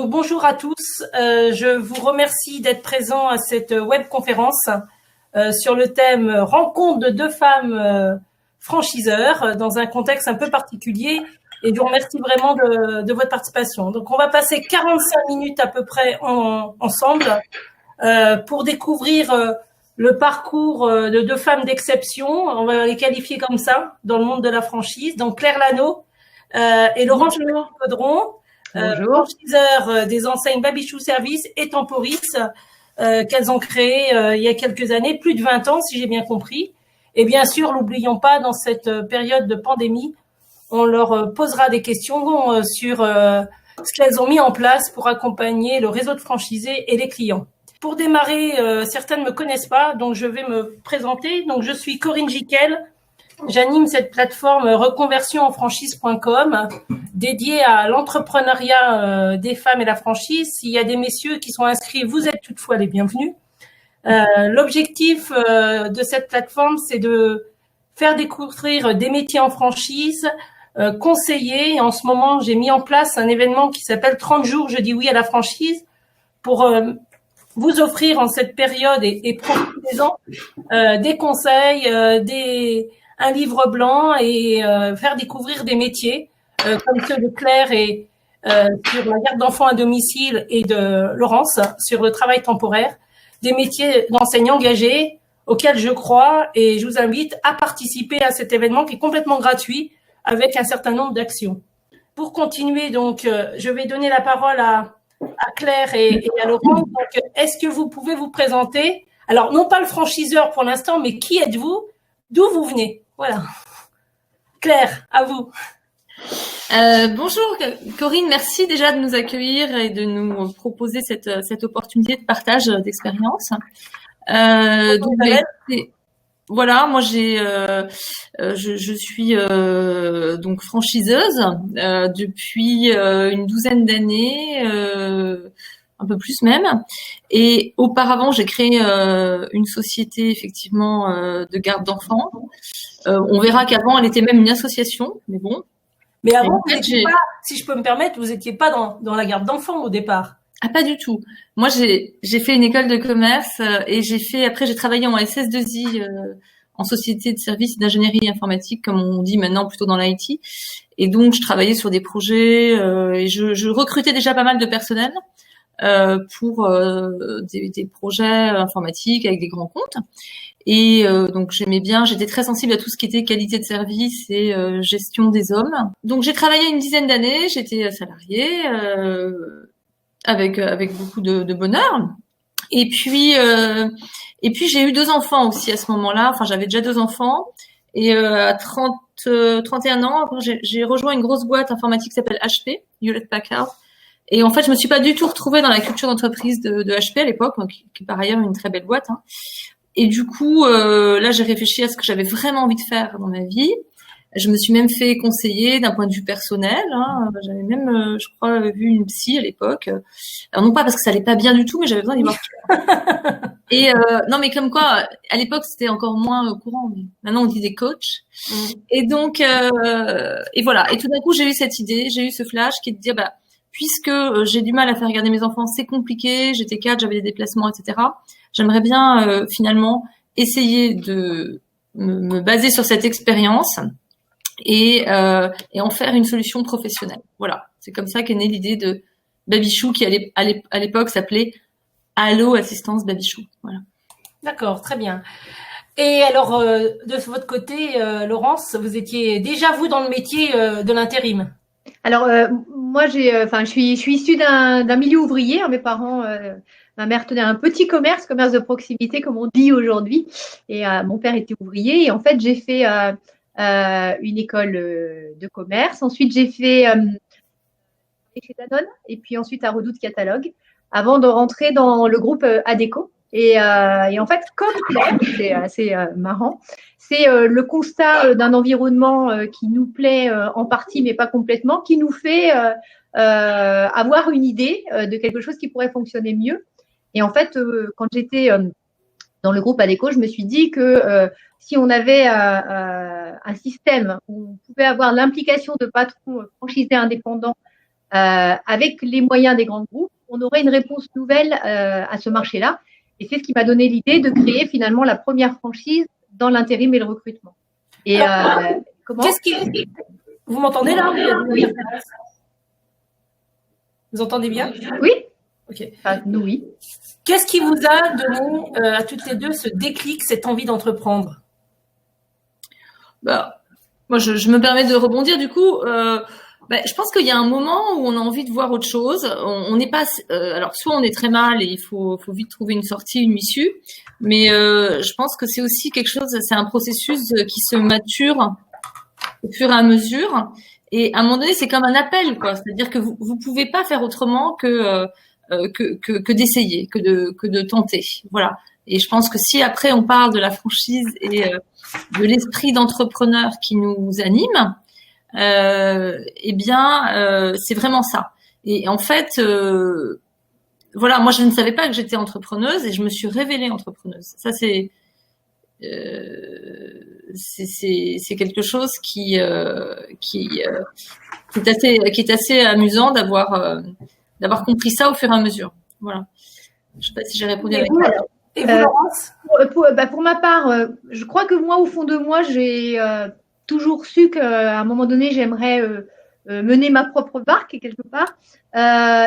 Donc bonjour à tous, je vous remercie d'être présents à cette webconférence sur le thème rencontre de deux femmes franchiseurs dans un contexte un peu particulier, et je vous remercie vraiment de votre participation. Donc on va passer 45 minutes à peu près ensemble pour découvrir le parcours de deux femmes d'exception, on va les qualifier comme ça, dans le monde de la franchise, donc Claire Lano et Laurence Caudron. Franchiseurs des enseignes Babichou Service et Temporis qu'elles ont créé il y a quelques années, plus de 20 ans si j'ai bien compris. Et bien sûr, n'oublions pas, dans cette période de pandémie, on leur posera des questions sur ce qu'elles ont mis en place pour accompagner le réseau de franchisés et les clients. Pour démarrer, certaines ne me connaissent pas, donc je vais me présenter. Donc je suis Corinne Jiquel. J'anime cette plateforme reconversionenfranchise.com dédiée à l'entrepreneuriat des femmes et la franchise. S'il y a des messieurs qui sont inscrits, vous êtes toutefois les bienvenus. L'objectif de cette plateforme, c'est de faire découvrir des métiers en franchise, conseiller. Et en ce moment, j'ai mis en place un événement qui s'appelle 30 jours, je dis oui à la franchise, pour vous offrir en cette période et profitez-en des conseils, un livre blanc et faire découvrir des métiers comme ceux de Claire et sur la garde d'enfants à domicile et de Laurence sur le travail temporaire, des métiers d'enseignants engagés auxquels je crois, et je vous invite à participer à cet événement qui est complètement gratuit avec un certain nombre d'actions. Pour continuer, donc, je vais donner la parole à Claire et à Laurence. Donc, est-ce que vous pouvez vous présenter? Alors, non pas le franchiseur pour l'instant, mais qui êtes-vous? D'où vous venez? Voilà. Claire, à vous. Bonjour Corinne, merci déjà de nous accueillir et de nous proposer cette opportunité de partage d'expérience. Voilà, moi je suis donc franchiseuse depuis une douzaine d'années, un peu plus même. Et auparavant, j'ai créé une société effectivement de garde d'enfants. On verra qu'avant, elle était même une association, mais bon. Mais avant, vous n'étiez pas, si je peux me permettre, vous n'étiez pas dans la garde d'enfants au départ. Ah, pas du tout. Moi, j'ai fait une école de commerce et après, j'ai travaillé en SS2I, en société de services d'ingénierie informatique, comme on dit maintenant, plutôt dans l'IT. Et donc, je travaillais sur des projets et je recrutais déjà pas mal de personnel pour des projets informatiques avec des grands comptes. Et donc j'aimais bien, j'étais très sensible à tout ce qui était qualité de service et gestion des hommes. Donc j'ai travaillé une dizaine d'années, j'étais salariée avec beaucoup de bonheur. Et puis j'ai eu 2 enfants aussi à ce moment-là. Enfin, j'avais déjà 2 enfants. Et à 31 ans, j'ai rejoint une grosse boîte informatique qui s'appelle HP, Hewlett-Packard. Et en fait, je me suis pas du tout retrouvée dans la culture d'entreprise de HP à l'époque, qui est par ailleurs une très belle boîte. Hein. Et du coup, là, j'ai réfléchi à ce que j'avais vraiment envie de faire dans ma vie. Je me suis même fait conseiller d'un point de vue personnel. Hein. J'avais même, je crois, vu une psy à l'époque. Alors non pas parce que ça allait pas bien du tout, mais j'avais besoin d'y voir. Et non, mais comme quoi, à l'époque, c'était encore moins courant. Mais maintenant, on dit des coachs. Et donc, et voilà. Et tout d'un coup, j'ai eu cette idée, j'ai eu ce flash qui est de dire, puisque j'ai du mal à faire garder mes enfants, c'est compliqué. J'étais cadre, j'avais des déplacements, etc. J'aimerais bien finalement essayer de me baser sur cette expérience et en faire une solution professionnelle. Voilà, c'est comme ça qu'est née l'idée de Babichou, qui à l'époque s'appelait Allo Assistance Babichou. Voilà. D'accord, très bien. Et alors, de votre côté, Laurence, vous étiez déjà vous dans le métier de l'intérim? Alors moi je suis issue d'un milieu ouvrier. Mes parents, ma mère tenait un petit commerce de proximité comme on dit aujourd'hui, et mon père était ouvrier. Et en fait j'ai fait une école de commerce. Ensuite j'ai fait chez Danone et puis ensuite à Redoute Catalogue avant de rentrer dans le groupe Adecco. Et en fait, comme Claire, c'est assez marrant, c'est le constat d'un environnement qui nous plaît en partie, mais pas complètement, qui nous fait avoir une idée de quelque chose qui pourrait fonctionner mieux. Et en fait, quand j'étais dans le groupe Adecco, je me suis dit que si on avait un système où on pouvait avoir l'implication de patrons franchisés indépendants avec les moyens des grands groupes, on aurait une réponse nouvelle à ce marché-là. Et c'est ce qui m'a donné l'idée de créer finalement la première franchise dans l'intérim et le recrutement. Et comment ? Vous m'entendez là ? Vous entendez bien ? Oui. Ok. Nous, oui. Qu'est-ce qui vous a donné à toutes les deux ce déclic, cette envie d'entreprendre ? Moi, je me permets de rebondir. Du coup, je pense qu'il y a un moment où on a envie de voir autre chose. On n'est pas, alors soit on est très mal et il faut vite trouver une sortie, une issue. Mais je pense que c'est aussi quelque chose. C'est un processus qui se mature au fur et à mesure. Et à un moment donné, c'est comme un appel, quoi. C'est-à-dire que vous pouvez pas faire autrement que d'essayer, que de tenter. Voilà. Et je pense que si après on parle de la franchise et de l'esprit d'entrepreneur qui nous anime, c'est vraiment ça. Et en fait, moi je ne savais pas que j'étais entrepreneuse et je me suis révélée entrepreneuse. Ça c'est quelque chose qui est assez amusant d'avoir compris ça au fur et à mesure. Voilà. Je sais pas si j'ai répondu à la question. Et vous, Laurence ? Pour ma part, je crois que moi, au fond de moi, j'ai toujours su qu'à un moment donné, j'aimerais mener ma propre barque quelque part,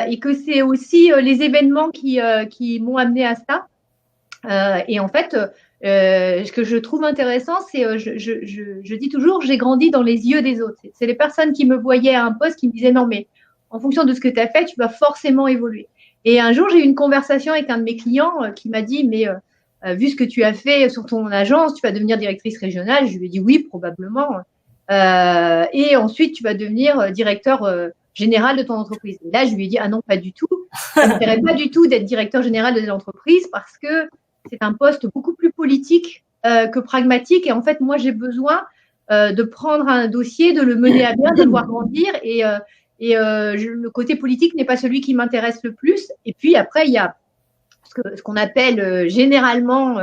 et que c'est aussi les événements qui m'ont amené à ça. Et en fait, ce que je trouve intéressant, c'est je dis toujours, j'ai grandi dans les yeux des autres. C'est les personnes qui me voyaient à un poste qui me disaient non mais en fonction de ce que tu as fait, tu vas forcément évoluer. Et un jour, j'ai eu une conversation avec un de mes clients qui m'a dit mais vu ce que tu as fait sur ton agence, tu vas devenir directrice régionale. Je lui ai dit oui, probablement. Et ensuite, tu vas devenir directeur général de ton entreprise. Et là, je lui ai dit ah non, pas du tout. Ça ne m'intéresse pas du tout d'être directeur général de l'entreprise parce que c'est un poste beaucoup plus politique que pragmatique. Et en fait, moi, j'ai besoin de prendre un dossier, de le mener à bien, de le voir grandir. Et le côté politique n'est pas celui qui m'intéresse le plus. Et puis après, il y a ce qu'on appelle généralement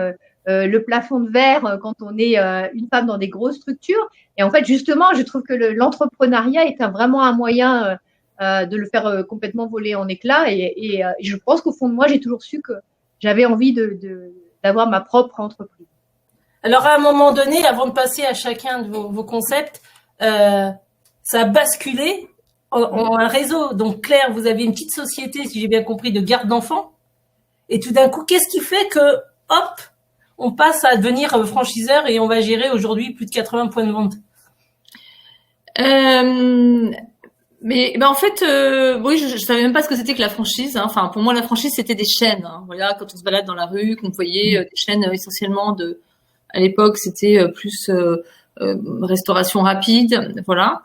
le plafond de verre quand on est une femme dans des grosses structures. Et en fait, justement, je trouve que l'entrepreneuriat est vraiment un moyen de le faire complètement voler en éclats. Et je pense qu'au fond de moi, j'ai toujours su que j'avais envie d'avoir ma propre entreprise. Alors, à un moment donné, avant de passer à chacun de vos concepts, ça a basculé en un réseau. Donc, Claire, vous avez une petite société, si j'ai bien compris, de garde d'enfants. Et tout d'un coup, qu'est-ce qui fait que, hop, on passe à devenir franchiseur et on va gérer aujourd'hui plus de 80 points de vente? En fait, oui, je savais même pas ce que c'était que la franchise. Hein. Enfin, pour moi, la franchise, c'était des chaînes. Hein. Voilà, quand on se balade dans la rue, qu'on voyait des chaînes essentiellement à l'époque, c'était plus restauration rapide, voilà.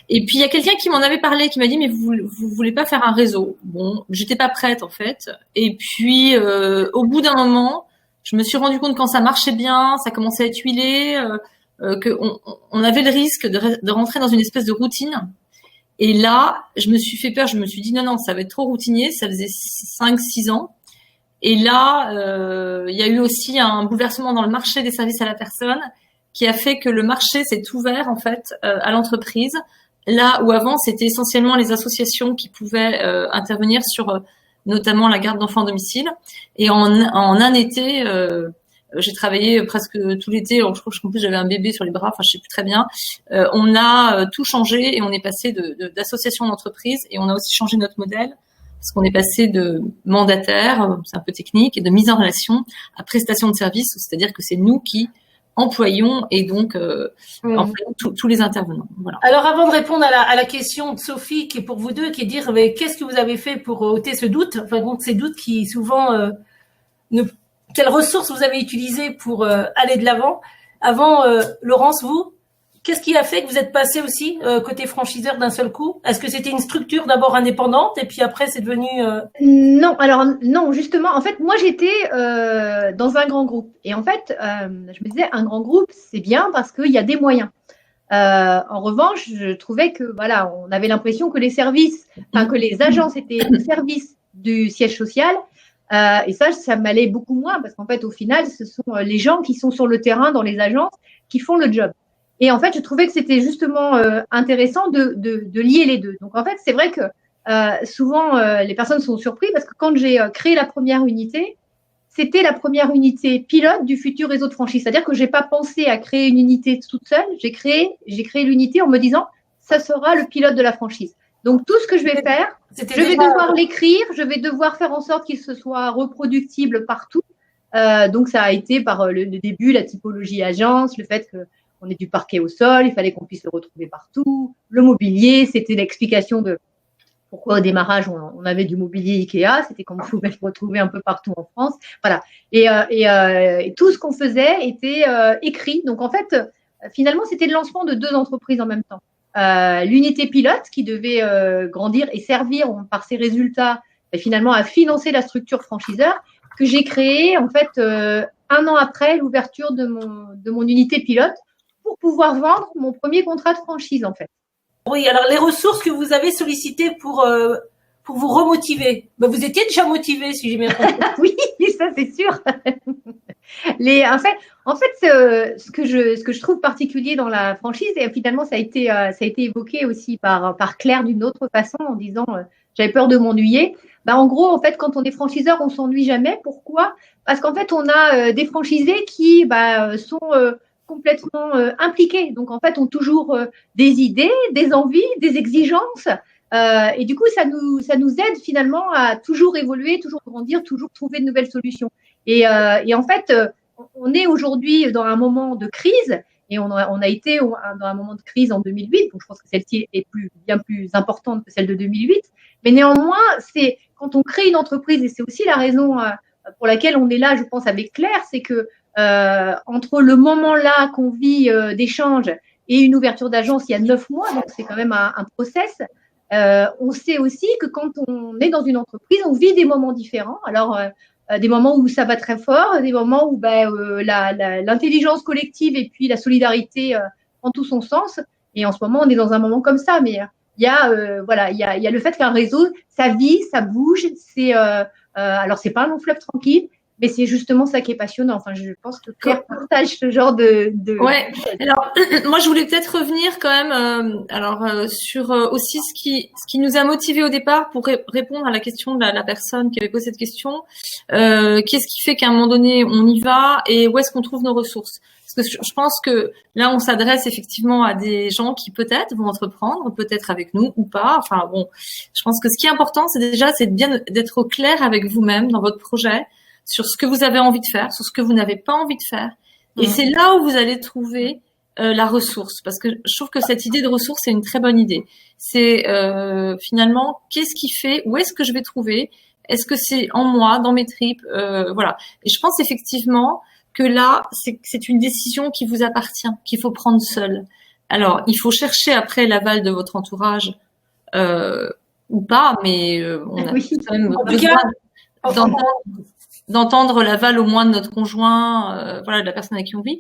Et puis il y a quelqu'un qui m'en avait parlé, qui m'a dit mais vous voulez pas faire un réseau? Bon, j'étais pas prête en fait. Et puis au bout d'un moment, je me suis rendu compte quand ça marchait bien, ça commençait à être huilé, qu'on avait le risque de rentrer dans une espèce de routine. Et là, je me suis fait peur, je me suis dit non, ça va être trop routinier, ça faisait 5-6 ans. Et là, il y a eu aussi un bouleversement dans le marché des services à la personne qui a fait que le marché s'est ouvert en fait à l'entreprise, là où avant c'était essentiellement les associations qui pouvaient intervenir sur notamment la garde d'enfants à domicile. Et en un été, j'ai travaillé presque tout l'été. Je crois qu'en plus j'avais un bébé sur les bras, enfin je sais plus très bien. On a tout changé et on est passé d'association d'entreprise et on a aussi changé notre modèle. Parce qu'on est passé de mandataire, c'est un peu technique, et de mise en relation à prestation de service, c'est-à-dire que c'est nous qui employons et donc employons tous les intervenants. Voilà. Alors avant de répondre à la question de Sophie, qui est pour vous deux, qui est de dire mais qu'est-ce que vous avez fait pour ôter ce doute, enfin donc ces doutes qui souvent quelles ressources vous avez utilisées pour aller de l'avant. Avant, Laurence, vous, qu'est-ce qui a fait que vous êtes passé aussi côté franchiseur d'un seul coup? Est-ce que c'était une structure d'abord indépendante et puis après c'est devenu Non, alors non, justement, en fait, moi j'étais dans un grand groupe et en fait, je me disais un grand groupe c'est bien parce qu'il y a des moyens. En revanche, je trouvais que voilà, on avait l'impression que les services, enfin que les agences étaient au service du siège social. Et ça m'allait beaucoup moins parce qu'en fait, au final, ce sont les gens qui sont sur le terrain dans les agences qui font le job. Et en fait, je trouvais que c'était justement intéressant de lier les deux. Donc, en fait, c'est vrai que souvent les personnes sont surprises parce que quand j'ai créé la première unité, c'était la première unité pilote du futur réseau de franchise. C'est-à-dire que j'ai pas pensé à créer une unité toute seule. J'ai créé l'unité en me disant, ça sera le pilote de la franchise. Donc, tout ce que je vais faire, je vais devoir l'écrire, je vais devoir faire en sorte qu'il se soit reproductible partout. Donc, ça a été par le début, la typologie agence, le fait qu'on ait du parquet au sol, il fallait qu'on puisse le retrouver partout. Le mobilier, c'était l'explication de pourquoi au démarrage on avait du mobilier Ikea, c'était qu'on pouvait le retrouver un peu partout en France, voilà. Et tout ce qu'on faisait était écrit. Donc en fait, finalement, c'était le lancement de 2 entreprises en même temps. L'unité pilote qui devait grandir et servir par ses résultats finalement à financer la structure franchiseur que j'ai créée en fait 1 an après l'ouverture de mon unité pilote pour pouvoir vendre mon premier contrat de franchise en fait. Oui, alors les ressources que vous avez sollicitées pour vous remotiver, ben, vous étiez déjà motivé, si j'ai bien compris. Oui, ça c'est sûr. En fait, ce que je trouve particulier dans la franchise, et finalement ça a été évoqué aussi par Claire d'une autre façon en disant j'avais peur de m'ennuyer. Ben, en gros, en fait, quand on est franchiseur, on s'ennuie jamais. Pourquoi? Parce qu'en fait, on a des franchisés qui sont complètement impliqués. Donc, en fait, ont toujours des idées, des envies, des exigences. Et du coup, ça nous aide finalement à toujours évoluer, toujours grandir, toujours trouver de nouvelles solutions. Et en fait, on est aujourd'hui dans un moment de crise et on a été dans un moment de crise en 2008. Donc, je pense que celle-ci est bien plus importante que celle de 2008. Mais néanmoins, c'est quand on crée une entreprise, et c'est aussi la raison pour laquelle on est là, je pense, avec Claire, c'est que entre le moment là qu'on vit d'échange et une ouverture d'agence il y a 9 mois, donc c'est quand même un process. On sait aussi que quand on est dans une entreprise, on vit des moments différents. Alors, des moments où ça va très fort, des moments où l'intelligence collective et puis la solidarité prend tout son sens. Et en ce moment, on est dans un moment comme ça. Mais il y a le fait qu'un réseau, ça vit, ça bouge. Alors, c'est pas un long fleuve tranquille. Mais c'est justement ça qui est passionnant. Enfin, je pense que Claire partage ce genre de... Ouais. Alors, moi, je voulais peut-être revenir quand même, sur aussi ce qui nous a motivés au départ pour répondre à la question de la personne qui avait posé cette question. Qu'est-ce qui fait qu'à un moment donné, on y va et où est-ce qu'on trouve nos ressources? Parce que je pense que là, on s'adresse effectivement à des gens qui peut-être vont entreprendre, peut-être avec nous ou pas. Enfin, bon, je pense que ce qui est important, c'est bien d'être au clair avec vous-même dans votre projet, sur ce que vous avez envie de faire, sur ce que vous n'avez pas envie de faire. Et c'est là où vous allez trouver la ressource. Parce que je trouve que cette idée de ressource, c'est une très bonne idée. C'est finalement, qu'est-ce qui fait, où est-ce que je vais trouver? Est-ce que c'est en moi, dans mes tripes? Voilà. Et je pense effectivement que là, c'est une décision qui vous appartient, qu'il faut prendre seul. Alors, il faut chercher après l'aval de votre entourage ou pas, mais on a quand même besoin d'entendre l'aval au moins de notre conjoint, voilà, de la personne avec qui on vit.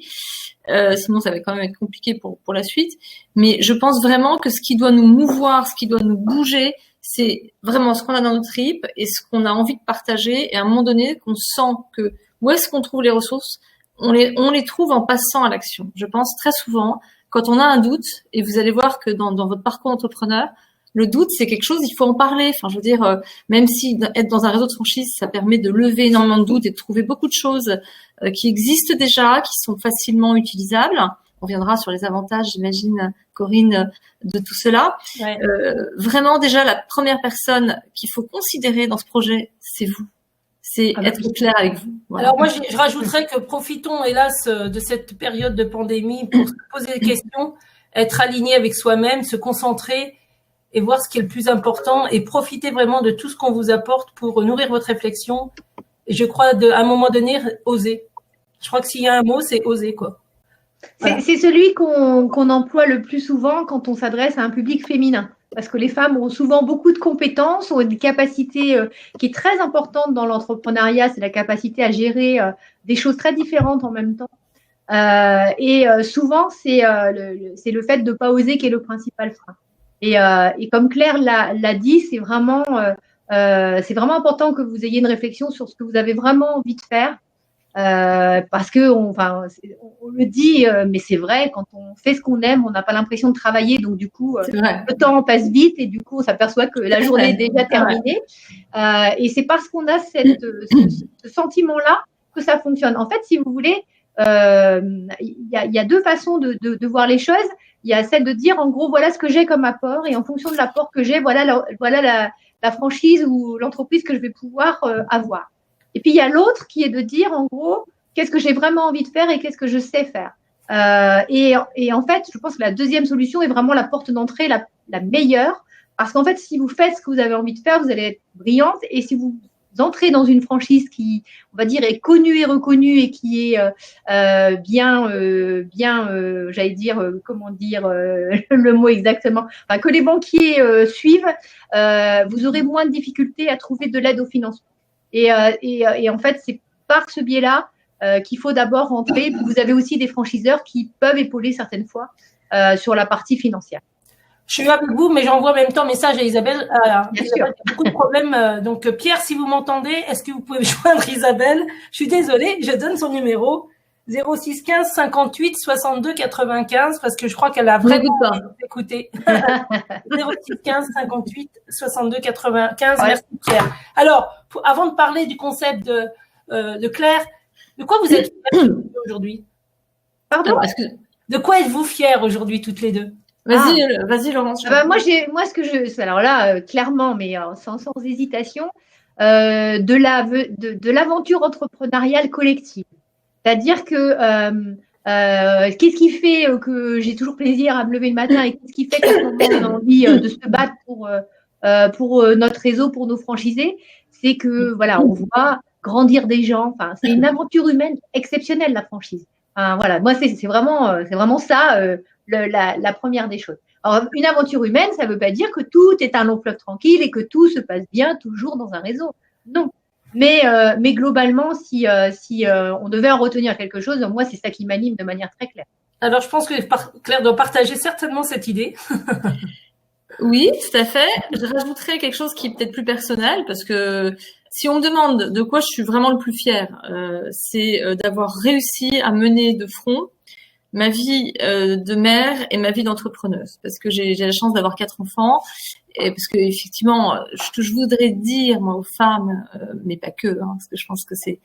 Sinon, ça va quand même être compliqué pour la suite. Mais je pense vraiment que ce qui doit nous mouvoir, ce qui doit nous bouger, c'est vraiment ce qu'on a dans nos tripes et ce qu'on a envie de partager. Et à un moment donné, qu'on sent que où est-ce qu'on trouve les ressources, on les trouve en passant à l'action. Je pense très souvent, quand on a un doute, et vous allez voir que dans votre parcours d'entrepreneur, le doute, c'est quelque chose, il faut en parler. Enfin, je veux dire, même si être dans un réseau de franchise, ça permet de lever énormément de doutes et de trouver beaucoup de choses qui existent déjà, qui sont facilement utilisables. On viendra sur les avantages, j'imagine, Corinne, de tout cela. Ouais. Vraiment, déjà, la première personne qu'il faut considérer dans ce projet, c'est vous. C'est être clair avec vous. Voilà. Alors moi, je rajouterais que profitons, hélas, de cette période de pandémie pour se poser des questions, être aligné avec soi-même, se concentrer et voir ce qui est le plus important et profiter vraiment de tout ce qu'on vous apporte pour nourrir votre réflexion. Et je crois, à un moment donné, oser. Je crois que s'il y a un mot, c'est oser, quoi. Voilà. C'est celui qu'on emploie le plus souvent quand on s'adresse à un public féminin. Parce que les femmes ont souvent beaucoup de compétences, ont une capacité qui est très importante dans l'entrepreneuriat, c'est la capacité à gérer des choses très différentes en même temps. Souvent, c'est le fait de ne pas oser qui est le principal frein. Et comme Claire l'a dit, c'est vraiment important que vous ayez une réflexion sur ce que vous avez vraiment envie de faire. parce que on le dit, mais c'est vrai, quand on fait ce qu'on aime, on n'a pas l'impression de travailler, donc du coup, le temps passe vite et du coup, on s'appperçoit que la journée est déjà terminée. Et c'est parce qu'on a ce sentiment-là que ça fonctionne. En fait, si vous voulez, il y a deux façons de voir les choses. Il y a celle de dire, en gros, voilà ce que j'ai comme apport, et en fonction de l'apport que j'ai, voilà la franchise ou l'entreprise que je vais pouvoir avoir. Et puis, il y a l'autre qui est de dire, en gros, qu'est-ce que j'ai vraiment envie de faire et qu'est-ce que je sais faire. Et en fait, je pense que la deuxième solution est vraiment la porte d'entrée la meilleure. Parce qu'en fait, si vous faites ce que vous avez envie de faire, vous allez être brillante. Et si vous entrez dans une franchise qui, on va dire, est connue et reconnue et qui est j'allais dire, comment dire le mot exactement, enfin, que les banquiers suivent, vous aurez moins de difficultés à trouver de l'aide au financement. Et en fait, c'est par ce biais-là qu'il faut d'abord rentrer. Vous avez aussi des franchiseurs qui peuvent épauler certaines fois sur la partie financière. Je suis avec vous, mais j'envoie en même temps message à Isabelle. Isabelle, il y a beaucoup de problèmes. Donc, Pierre, si vous m'entendez, est-ce que vous pouvez joindre Isabelle? Je suis désolée, je donne son numéro 06 15 58 62 95 parce que je crois qu'elle a vraiment écouté. 06 15 58 62 95. Ouais. Merci Pierre. Alors, avant de parler du concept de Claire, de quoi vous êtes fière aujourd'hui? Pardon? De quoi êtes-vous fière aujourd'hui toutes les deux? Vas-y Laurence. Alors là, clairement, mais sans hésitation, de l'aventure entrepreneuriale collective. C'est-à-dire que qu'est-ce qui fait que j'ai toujours plaisir à me lever le matin et qu'est-ce qui fait qu'on a envie de se battre pour notre réseau, pour nos franchisés, c'est que voilà, on voit grandir des gens. Enfin, c'est une aventure humaine exceptionnelle, la franchise. Enfin, voilà, moi c'est vraiment ça. La première des choses. Alors, une aventure humaine, ça ne veut pas dire que tout est un long fleuve tranquille et que tout se passe bien toujours dans un réseau. Non. Mais globalement, si on devait en retenir quelque chose, moi, c'est ça qui m'anime de manière très claire. Alors, je pense que Claire doit partager certainement cette idée. Oui, tout à fait. Je rajouterais quelque chose qui est peut-être plus personnel parce que si on me demande de quoi je suis vraiment le plus fière, c'est d'avoir réussi à mener de front ma vie de mère et ma vie d'entrepreneuse, parce que j'ai la chance d'avoir 4 enfants, et parce que effectivement, ce que je voudrais dire moi aux femmes, mais pas que, parce que je pense que c'est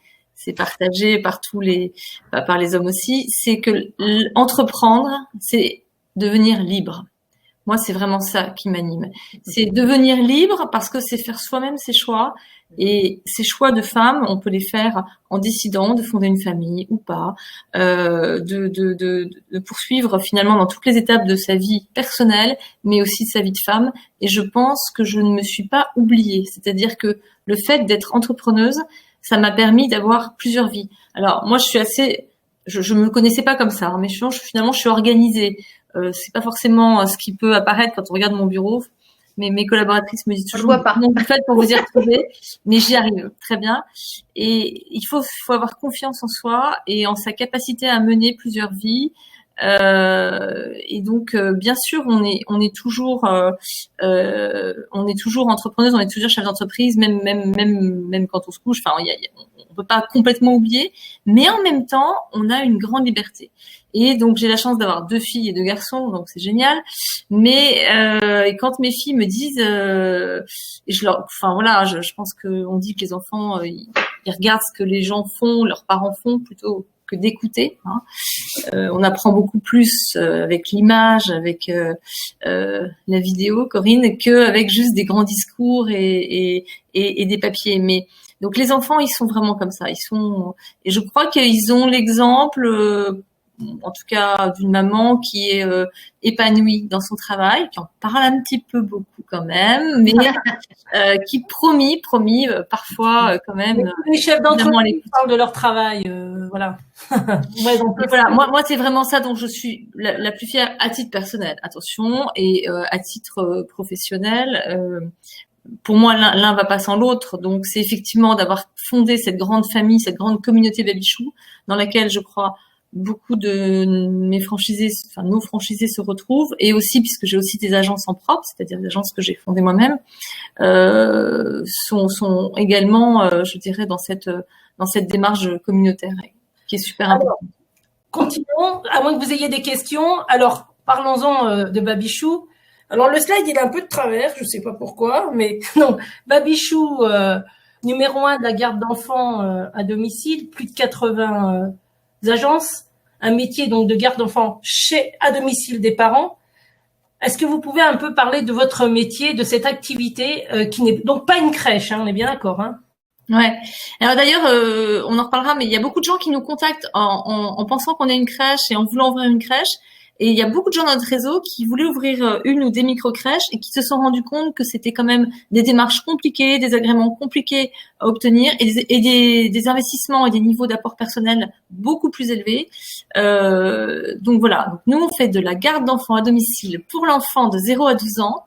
partagé par par les hommes aussi, c'est que entreprendre, c'est devenir libre. Moi, c'est vraiment ça qui m'anime. C'est devenir libre parce que c'est faire soi-même ses choix. Et ces choix de femme, on peut les faire en décidant de fonder une famille ou pas, de poursuivre finalement dans toutes les étapes de sa vie personnelle, mais aussi de sa vie de femme. Et je pense que je ne me suis pas oubliée. C'est-à-dire que le fait d'être entrepreneuse, ça m'a permis d'avoir plusieurs vies. Alors, moi, je me connaissais pas comme ça, mais finalement, je suis organisée. C'est pas forcément ce qui peut apparaître quand on regarde mon bureau. Mais mes collaboratrices me disent toujours comment vous faites pour vous y retrouver, mais j'y arrive très bien. Et il faut avoir confiance en soi et en sa capacité à mener plusieurs vies. Et donc, bien sûr, on est toujours entrepreneuse, on est toujours chef d'entreprise, même quand on se couche. Enfin, on peut pas complètement oublier, mais en même temps, on a une grande liberté. Et donc j'ai la chance d'avoir 2 filles et 2 garçons, donc c'est génial. Mais et quand mes filles me disent, et je pense que on dit que les enfants ils regardent ce que les gens font, leurs parents font plutôt que d'écouter. On apprend beaucoup plus avec l'image, avec la vidéo, Corinne, que avec juste des grands discours et des papiers. Mais donc les enfants, ils sont vraiment comme ça. Et je crois qu'ils ont l'exemple. En tout cas d'une maman qui est épanouie dans son travail, qui en parle un petit peu beaucoup quand même, mais qui promis parfois quand même. Les chefs d'entreprise parlent de leur travail, voilà. Ouais, donc voilà, moi c'est vraiment ça dont je suis la plus fière à titre personnel, attention, et à titre professionnel. Pour moi, l'un va pas sans l'autre, donc c'est effectivement d'avoir fondé cette grande famille, cette grande communauté Babychou, dans laquelle je crois beaucoup de mes franchisés, enfin nos franchisés se retrouvent, et aussi puisque j'ai aussi des agences en propre, c'est-à-dire des agences que j'ai fondées moi-même, sont également, je dirais, dans cette démarche communautaire qui est super importante. Continuons, à moins que vous ayez des questions. Alors, parlons-en de Babichou. Alors, le slide, il est un peu de travers, je sais pas pourquoi, mais non. Babichou, numéro 1 de la garde d'enfants à domicile, plus de 80 agences, un métier donc de garde d'enfants à domicile des parents. Est-ce que vous pouvez un peu parler de votre métier, de cette activité qui n'est donc pas une crèche, on est bien d'accord, hein? Ouais. Alors d'ailleurs, on en reparlera, mais il y a beaucoup de gens qui nous contactent en pensant qu'on est une crèche et en voulant ouvrir une crèche. Et il y a beaucoup de gens dans notre réseau qui voulaient ouvrir une ou des micro-crèches et qui se sont rendus compte que c'était quand même des démarches compliquées, des agréments compliqués à obtenir et des investissements et des niveaux d'apport personnel beaucoup plus élevés. Donc voilà. Donc nous, on fait de la garde d'enfants à domicile pour l'enfant de 0 à 12 ans,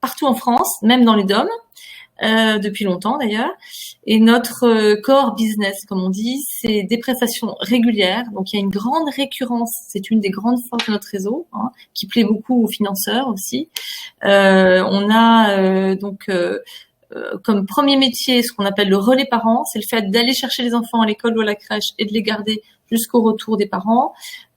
partout en France, même dans les DOM. Depuis longtemps d'ailleurs. Et notre core business, comme on dit, c'est des prestations régulières. Donc il y a une grande récurrence. C'est une des grandes forces de notre réseau, hein, qui plaît beaucoup aux financeurs aussi. On a donc comme premier métier ce qu'on appelle le relais parent. C'est le fait d'aller chercher les enfants à l'école ou à la crèche et de les garder jusqu'au retour des parents,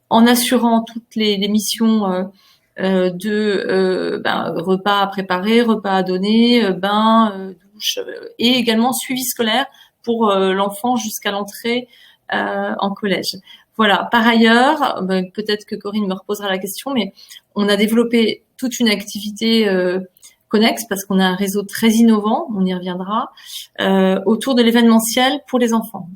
en assurant toutes les missions repas à préparer, repas à donner, bain, douche, et également suivi scolaire pour l'enfant jusqu'à l'entrée en collège. Voilà. Par ailleurs, peut-être que Corinne me reposera la question, mais on a développé toute une activité connexe parce qu'on a un réseau très innovant, on y reviendra, autour de l'événementiel pour les enfants.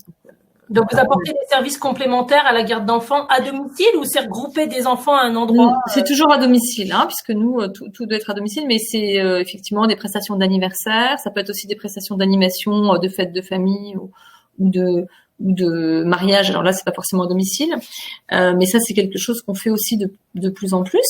Donc, vous apportez des services complémentaires à la garde d'enfants à domicile ou c'est regrouper des enfants à un endroit? C'est toujours à domicile, hein, puisque nous, tout doit être à domicile, mais c'est effectivement des prestations d'anniversaire. Ça peut être aussi des prestations d'animation, de fêtes de famille ou de mariage. Alors là, c'est pas forcément à domicile, mais ça, c'est quelque chose qu'on fait aussi de plus en plus.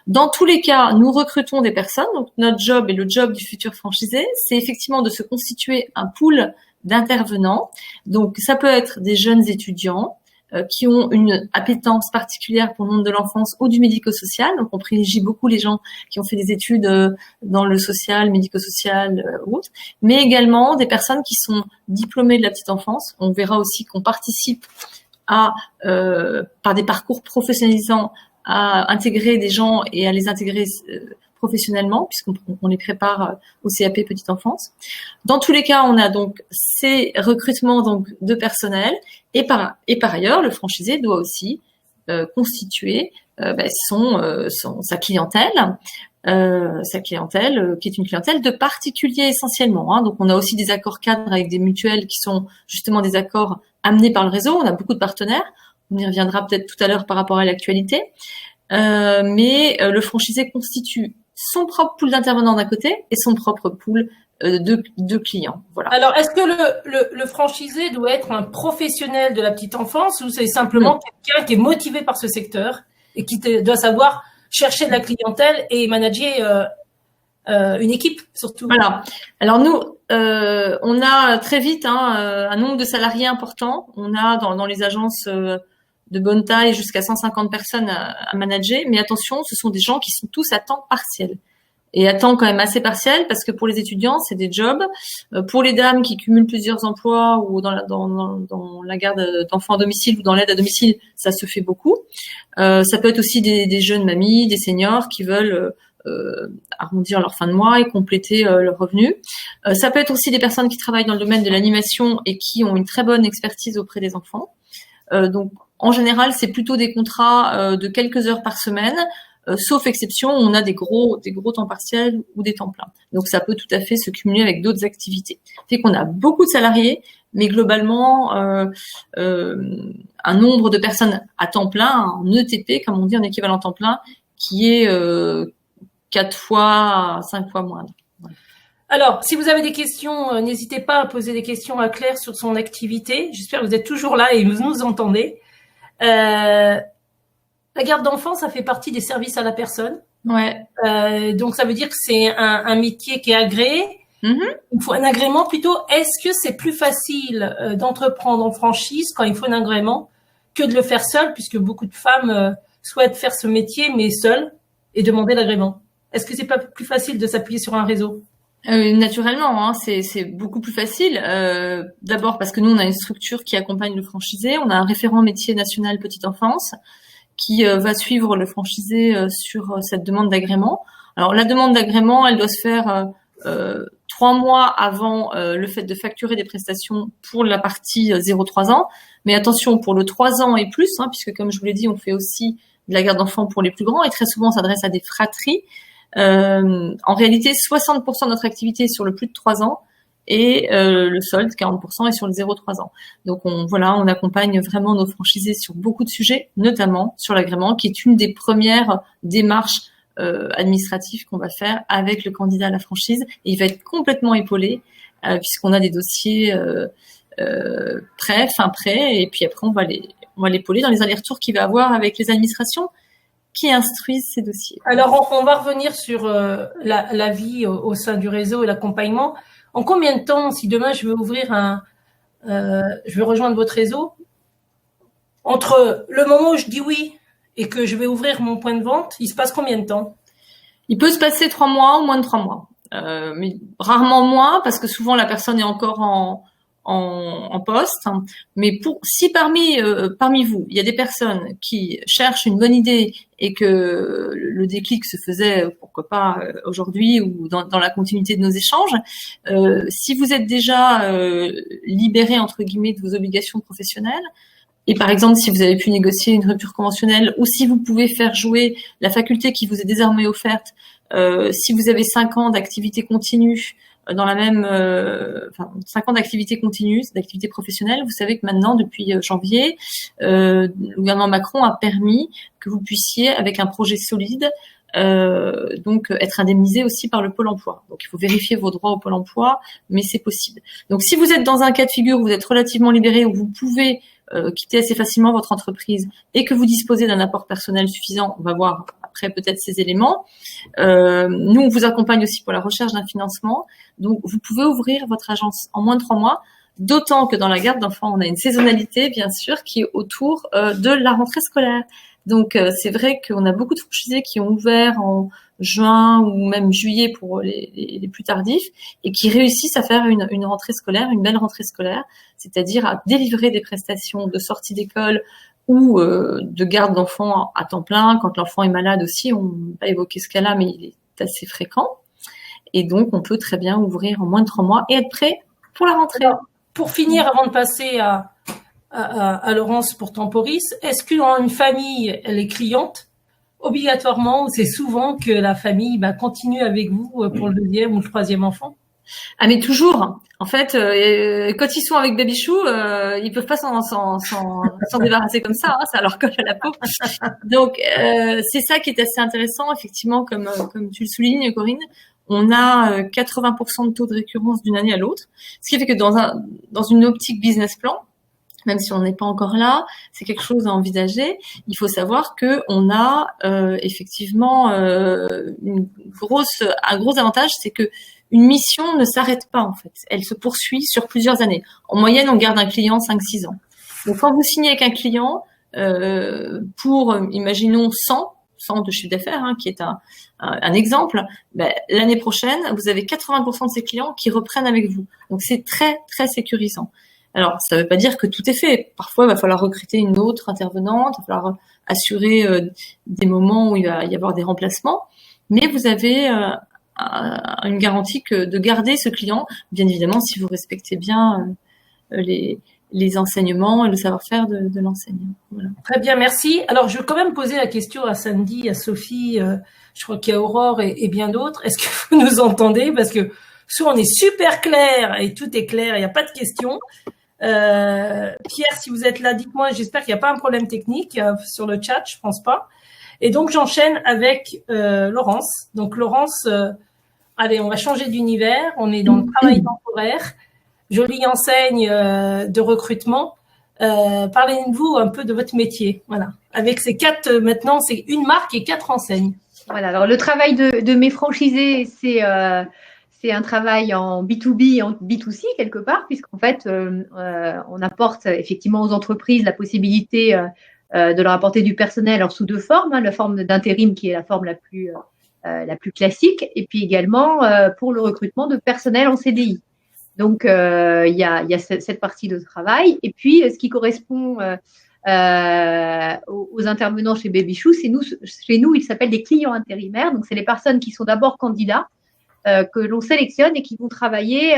Dans tous les cas, nous recrutons des personnes. Donc, notre job et le job du futur franchisé, c'est effectivement de se constituer un pool d'intervenants. Donc, ça peut être des jeunes étudiants qui ont une appétence particulière pour le monde de l'enfance ou du médico-social. Donc, on privilégie beaucoup les gens qui ont fait des études dans le social, médico-social ou autre, mais également des personnes qui sont diplômées de la petite enfance. On verra aussi qu'on participe par des parcours professionnalisants à intégrer des gens et à les intégrer professionnellement, puisqu'on les prépare au CAP petite enfance. Dans tous les cas, on a donc ces recrutements donc de personnel, et par ailleurs, le franchisé doit aussi constituer sa clientèle, qui est une clientèle de particuliers essentiellement. Hein. Donc, on a aussi des accords cadres avec des mutuelles qui sont justement des accords amenés par le réseau. On a beaucoup de partenaires. On y reviendra peut-être tout à l'heure par rapport à l'actualité. Mais le franchisé constitue son propre pool d'intervenants d'un côté et son propre pool de clients. Voilà. Alors, est-ce que le franchisé doit être un professionnel de la petite enfance ou c'est simplement quelqu'un qui est motivé par ce secteur et qui doit savoir chercher de la clientèle et manager une équipe surtout? Voilà. Alors nous, on a très vite un nombre de salariés important. On a dans les agences de bonne taille jusqu'à 150 personnes à manager. Mais attention, ce sont des gens qui sont tous à temps partiel. Et à temps quand même assez partiel, parce que pour les étudiants, c'est des jobs. Pour les dames qui cumulent plusieurs emplois ou dans la garde d'enfants à domicile ou dans l'aide à domicile, ça se fait beaucoup. Ça peut être aussi des jeunes mamies, des seniors qui veulent arrondir leur fin de mois et compléter leurs revenus. Ça peut être aussi des personnes qui travaillent dans le domaine de l'animation et qui ont une très bonne expertise auprès des enfants. Donc, en général, c'est plutôt des contrats de quelques heures par semaine, sauf exception, on a des gros temps partiels ou des temps pleins. Donc, ça peut tout à fait se cumuler avec d'autres activités. Fait qu'on a beaucoup de salariés, mais globalement, un nombre de personnes à temps plein, en ETP, comme on dit, en équivalent temps plein, qui est 4 fois, 5 fois moindre. Voilà. Alors, si vous avez des questions, n'hésitez pas à poser des questions à Claire sur son activité. J'espère que vous êtes toujours là et vous nous entendez. La garde d'enfants, ça fait partie des services à la personne. Ouais. Donc, ça veut dire que c'est un métier qui est agréé. Mm-hmm. Il faut un agrément plutôt. Est-ce que c'est plus facile d'entreprendre en franchise quand il faut un agrément que de le faire seule, puisque beaucoup de femmes souhaitent faire ce métier, mais seules, et demander l'agrément. Est-ce que c'est pas plus facile de s'appuyer sur un réseau? Naturellement, hein, c'est beaucoup plus facile. D'abord parce que nous, on a une structure qui accompagne le franchisé. On a un référent métier national petite enfance qui va suivre le franchisé sur cette demande d'agrément. Alors, la demande d'agrément, elle doit se faire 3 mois avant le fait de facturer des prestations pour la partie 0-3 ans. Mais attention, pour le 3 ans et plus, hein, puisque comme je vous l'ai dit, on fait aussi de la garde d'enfants pour les plus grands et très souvent, on s'adresse à des fratries. En réalité, 60% de notre activité est sur le plus de 3 ans et le solde, 40%, est sur le 0-3 ans. Donc, on accompagne vraiment nos franchisés sur beaucoup de sujets, notamment sur l'agrément, qui est une des premières démarches administratives qu'on va faire avec le candidat à la franchise. Et il va être complètement épaulé puisqu'on a des dossiers prêts, et puis après, on va l'épauler dans les allers-retours qu'il va avoir avec les administrations qui instruisent ces dossiers. Alors, on va revenir sur la vie au sein du réseau et l'accompagnement. En combien de temps, si demain je veux je veux rejoindre votre réseau, entre le moment où je dis oui et que je vais ouvrir mon point de vente, il se passe combien de temps? Il peut se passer 3 mois ou moins de 3 mois, mais rarement moins parce que souvent la personne est encore en poste. Mais si parmi vous, il y a des personnes qui cherchent une bonne idée et que le déclic se faisait, pourquoi pas aujourd'hui ou dans la continuité de nos échanges, si vous êtes déjà libéré entre guillemets de vos obligations professionnelles, et par exemple si vous avez pu négocier une rupture conventionnelle ou si vous pouvez faire jouer la faculté qui vous est désormais offerte, si vous avez 5 ans d'activité continue dans la même 5 ans d'activité continue, d'activité professionnelle, vous savez que maintenant, depuis janvier, le gouvernement Macron a permis que vous puissiez, avec un projet solide, donc être indemnisé aussi par le Pôle emploi. Donc il faut vérifier vos droits au Pôle emploi, mais c'est possible. Donc si vous êtes dans un cas de figure où vous êtes relativement libéré, où vous pouvez quitter assez facilement votre entreprise et que vous disposez d'un apport personnel suffisant, on va voir après peut-être ces éléments. Nous, on vous accompagne aussi pour la recherche d'un financement. Donc, vous pouvez ouvrir votre agence en moins de 3 mois, d'autant que dans la garde d'enfants, on a une saisonnalité, bien sûr, qui est autour de la rentrée scolaire. Donc, c'est vrai qu'on a beaucoup de franchisés qui ont ouvert en juin ou même juillet pour les plus tardifs et qui réussissent à faire une rentrée scolaire, une belle rentrée scolaire, c'est-à-dire à délivrer des prestations de sortie d'école ou de garde d'enfants à temps plein. Quand l'enfant est malade aussi, on n'a pas évoqué ce cas-là, mais il est assez fréquent. Et donc, on peut très bien ouvrir en moins de 3 mois et être prêt pour la rentrée. Alors, pour finir, avant de passer à Laurence pour Temporis, est-ce qu'une famille, elle est cliente obligatoirement ou c'est souvent que la famille continue avec vous pour le 2e ou le 3e enfant? Ah mais toujours. En fait, quand ils sont avec Baby Chou, ils peuvent pas s'en débarrasser comme ça. Hein, ça leur colle à la peau. Donc c'est ça qui est assez intéressant, effectivement, comme tu le soulignes, Corinne. On a 80% de taux de récurrence d'une année à l'autre, ce qui fait que dans une optique business plan, même si on n'est pas encore là, c'est quelque chose à envisager. Il faut savoir que on a effectivement un gros avantage, c'est que une mission ne s'arrête pas en fait. Elle se poursuit sur plusieurs années. En moyenne, on garde un client 5-6 ans. Donc quand vous signez avec un client pour, imaginons 100 de chiffre d'affaires, hein, qui est un exemple, l'année prochaine, vous avez 80% de ces clients qui reprennent avec vous. Donc c'est très très sécurisant. Alors, ça ne veut pas dire que tout est fait. Parfois, il va falloir recruter une autre intervenante, il va falloir assurer des moments où il va y avoir des remplacements, mais vous avez une garantie de garder ce client, bien évidemment, si vous respectez bien les enseignements et le savoir-faire de l'enseignant. Voilà. Très bien, merci. Alors, je vais quand même poser la question à Sandy, à Sophie, je crois qu'il y a Aurore et bien d'autres. Est-ce que vous nous entendez? Parce que soit on est super clair et tout est clair, il n'y a pas de questions. Pierre, si vous êtes là, dites-moi, j'espère qu'il n'y a pas un problème technique sur le chat, je pense pas. Et donc, j'enchaîne avec Laurence. Donc, Laurence, allez, on va changer d'univers, on est dans le travail temporaire, jolie enseigne de recrutement. Parlez-nous un peu de votre métier, voilà. Avec ces 4, maintenant, c'est une marque et 4 enseignes. Voilà, alors le travail de mes franchisés, c'est un travail en B2B, en B2C quelque part, puisqu'en fait, on apporte effectivement aux entreprises la possibilité de leur apporter du personnel, alors sous deux formes, hein, la forme d'intérim qui est la forme la plus classique, et puis également pour le recrutement de personnel en CDI. Donc, il y a cette partie de travail. Et puis, ce qui correspond aux intervenants chez Babychou, chez nous, ils s'appellent des clients intérimaires. Donc, c'est les personnes qui sont d'abord candidats, que l'on sélectionne et qui vont travailler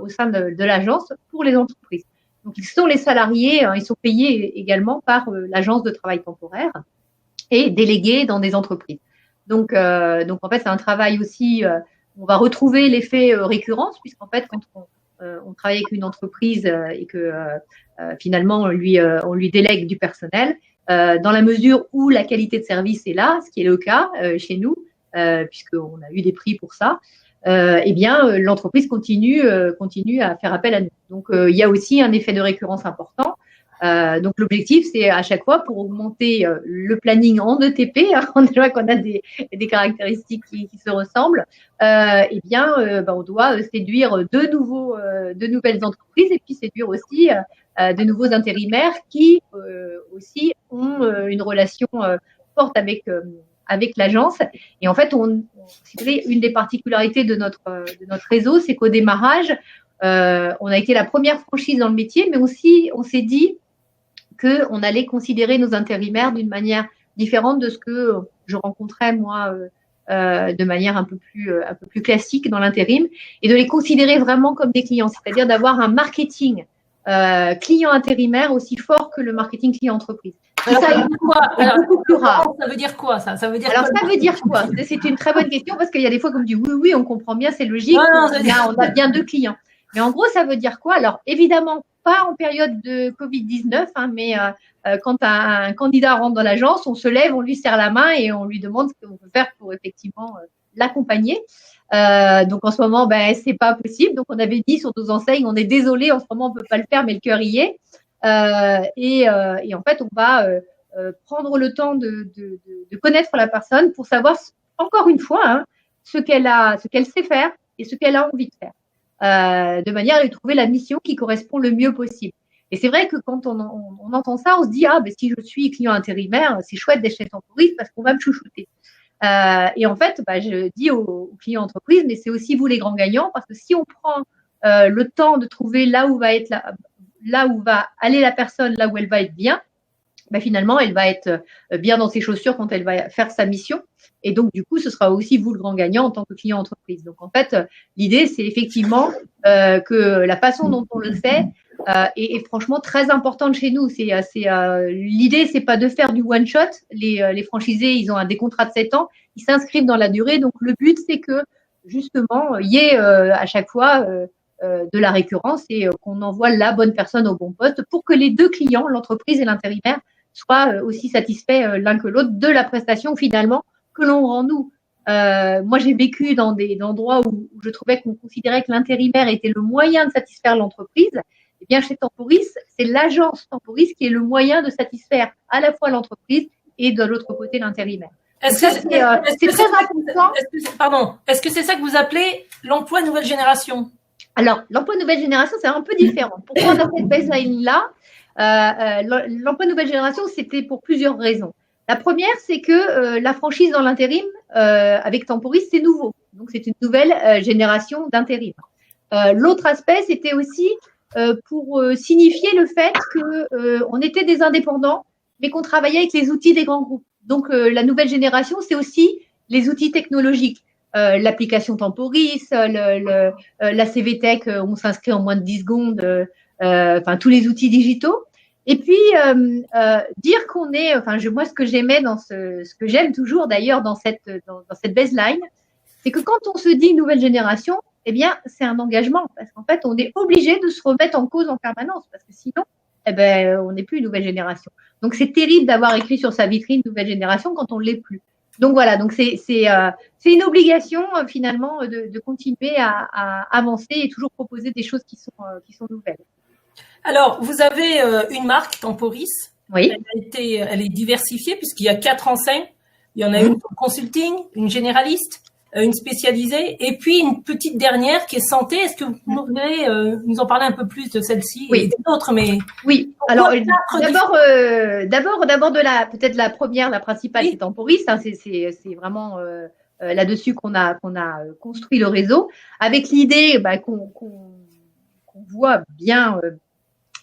au sein de l'agence pour les entreprises. Donc, ils sont les salariés, ils sont payés également par l'agence de travail temporaire et délégués dans des entreprises. Donc en fait, c'est un travail aussi, on va retrouver l'effet récurrence, puisqu'en fait, quand on travaille avec une entreprise et que finalement, on lui délègue du personnel, dans la mesure où la qualité de service est là, ce qui est le cas chez nous, puisqu'on a eu des prix pour ça, eh bien, l'entreprise continue à faire appel à nous. Donc, il y a aussi un effet de récurrence important. Donc, l'objectif, c'est à chaque fois pour augmenter le planning en ETP, hein, on voit qu'on a des caractéristiques qui se ressemblent, eh bien, on doit séduire de nouvelles entreprises et puis séduire aussi de nouveaux intérimaires qui aussi ont une relation forte avec l'agence. Et en fait, une des particularités de notre réseau, c'est qu'au démarrage, on a été la première franchise dans le métier, mais aussi on s'est dit qu'on allait considérer nos intérimaires d'une manière différente de ce que je rencontrais moi de manière un peu plus classique dans l'intérim, et de les considérer vraiment comme des clients, c'est-à-dire d'avoir un marketing client intérimaire aussi fort que le marketing client entreprise. Alors, ça est beaucoup plus rare. Ça veut dire quoi, ça? Ça veut dire Alors, ça veut dire quoi? C'est une très bonne question, parce qu'il y a des fois, comme tu dis, oui, on comprend bien, c'est logique, on a bien deux clients. Mais en gros, ça veut dire quoi? Alors, évidemment, pas en période de Covid-19, hein, mais quand un candidat rentre dans l'agence, on se lève, on lui serre la main et on lui demande ce qu'on peut faire pour effectivement l'accompagner. Donc, en ce moment, c'est pas possible. Donc, on avait dit sur nos enseignes, on est désolé, en ce moment, on peut pas le faire, mais le cœur y est. Et en fait, on va prendre le temps de connaître la personne pour savoir, encore une fois, hein, ce qu'elle sait faire et ce qu'elle a envie de faire. De manière à lui trouver la mission qui correspond le mieux possible. Et c'est vrai que quand on entend ça, on se dit si je suis client intérimaire, c'est chouette d'être chez temporiste parce qu'on va me chouchouter. Et en fait, je dis aux clients entreprises, mais c'est aussi vous les grands gagnants, parce que si on prend le temps de trouver là où va aller la personne, là où elle va être bien, finalement, elle va être bien dans ses chaussures quand elle va faire sa mission. Et donc, du coup, ce sera aussi vous le grand gagnant en tant que client entreprise. Donc, en fait, l'idée, c'est effectivement que la façon dont on le fait est franchement très importante chez nous. L'idée, c'est pas de faire du one shot. Les franchisés, ils ont des contrats de 7 ans. Ils s'inscrivent dans la durée. Donc, le but, c'est que justement, il y ait à chaque fois de la récurrence et qu'on envoie la bonne personne au bon poste pour que les deux clients, l'entreprise et l'intérimaire, soient aussi satisfaits l'un que l'autre de la prestation finalement que l'on rend nous. Moi, j'ai vécu dans des endroits où je trouvais qu'on considérait que l'intérimaire était le moyen de satisfaire l'entreprise. Eh bien, chez Temporis, c'est l'agence Temporis qui est le moyen de satisfaire à la fois l'entreprise et de l'autre côté l'intérimaire. C'est très important. Est-ce que c'est ça que vous appelez l'emploi nouvelle génération? Alors, l'emploi nouvelle génération, c'est un peu différent. Pourquoi on a cette baseline-là? L'emploi nouvelle génération, c'était pour plusieurs raisons. La première, c'est que la franchise dans l'intérim avec Temporis, c'est nouveau. Donc, c'est une nouvelle génération d'intérim. L'autre aspect, c'était aussi pour signifier le fait qu'on était des indépendants, mais qu'on travaillait avec les outils des grands groupes. Donc, la nouvelle génération, c'est aussi les outils technologiques. L'application Temporis, la CVTech, on s'inscrit en moins de 10 secondes, tous les outils digitaux. Et puis, dire qu'on est, moi, ce que j'aimais ce que j'aime toujours d'ailleurs dans cette baseline, c'est que quand on se dit nouvelle génération, eh bien, c'est un engagement, parce qu'en fait, on est obligé de se remettre en cause en permanence, parce que sinon, on n'est plus une nouvelle génération. Donc, c'est terrible d'avoir écrit sur sa vitrine nouvelle génération quand on ne l'est plus. Donc voilà, donc c'est une obligation finalement de continuer à avancer et toujours proposer des choses qui sont nouvelles. Alors, vous avez une marque Temporis. Oui. Elle est diversifiée puisqu'il y a 4 enseignes. Il y en a une pour consulting, une généraliste, une spécialisée, et puis une petite dernière qui est santé. Est-ce que vous pourriez nous en parler un peu plus de celle-ci? Oui. Et d'autres, mais oui. Alors d'abord peut-être la première, la principale, oui. c'est Temporis. Hein, c'est vraiment là-dessus qu'on a construit le réseau, avec l'idée qu'on voit bien,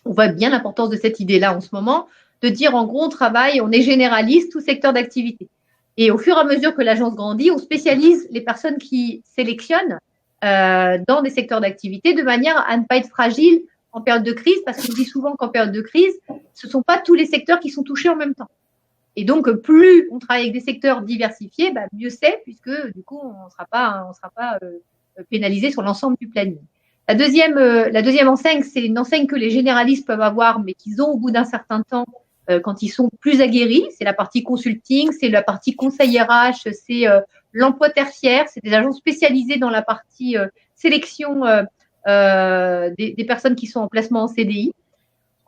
on voit bien l'importance de cette idée-là en ce moment, de dire en gros on est généraliste, tout secteur d'activité. Et au fur et à mesure que l'agence grandit, on spécialise les personnes qui sélectionnent dans des secteurs d'activité de manière à ne pas être fragile en période de crise, parce qu'on dit souvent qu'en période de crise, ce ne sont pas tous les secteurs qui sont touchés en même temps. Et donc, plus on travaille avec des secteurs diversifiés, mieux c'est, puisque du coup, on ne sera pas pénalisé sur l'ensemble du planning. La deuxième enseigne, c'est une enseigne que les généralistes peuvent avoir, mais qu'ils ont au bout d'un certain temps, quand ils sont plus aguerris. C'est la partie consulting, c'est la partie conseil RH, c'est l'emploi tertiaire, c'est des agences spécialisées dans la partie sélection des personnes qui sont en placement en CDI.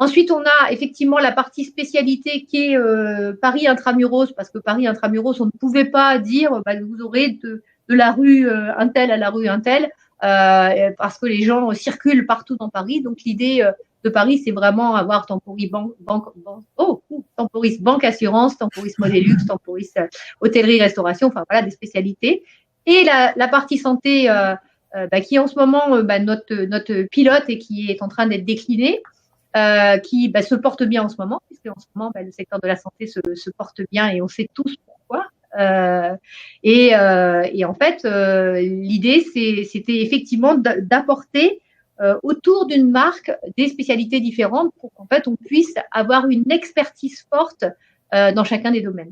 Ensuite, on a effectivement la partie spécialité qui est Paris Intramuros, parce que Paris Intramuros, on ne pouvait pas dire vous aurez de la rue un tel à la rue un tel, parce que les gens circulent partout dans Paris. Donc l'idée de Paris, c'est vraiment avoir Temporis banque assurance, Temporis Modélux, Temporis hôtellerie restauration, enfin voilà des spécialités. Et la partie santé qui est en ce moment notre pilote et qui est en train d'être déclinée, qui se porte bien en ce moment, puisque en ce moment le secteur de la santé se porte bien et on sait tous pourquoi. Et en fait, l'idée c'était effectivement d'apporter autour d'une marque des spécialités différentes pour qu'en fait on puisse avoir une expertise forte dans chacun des domaines.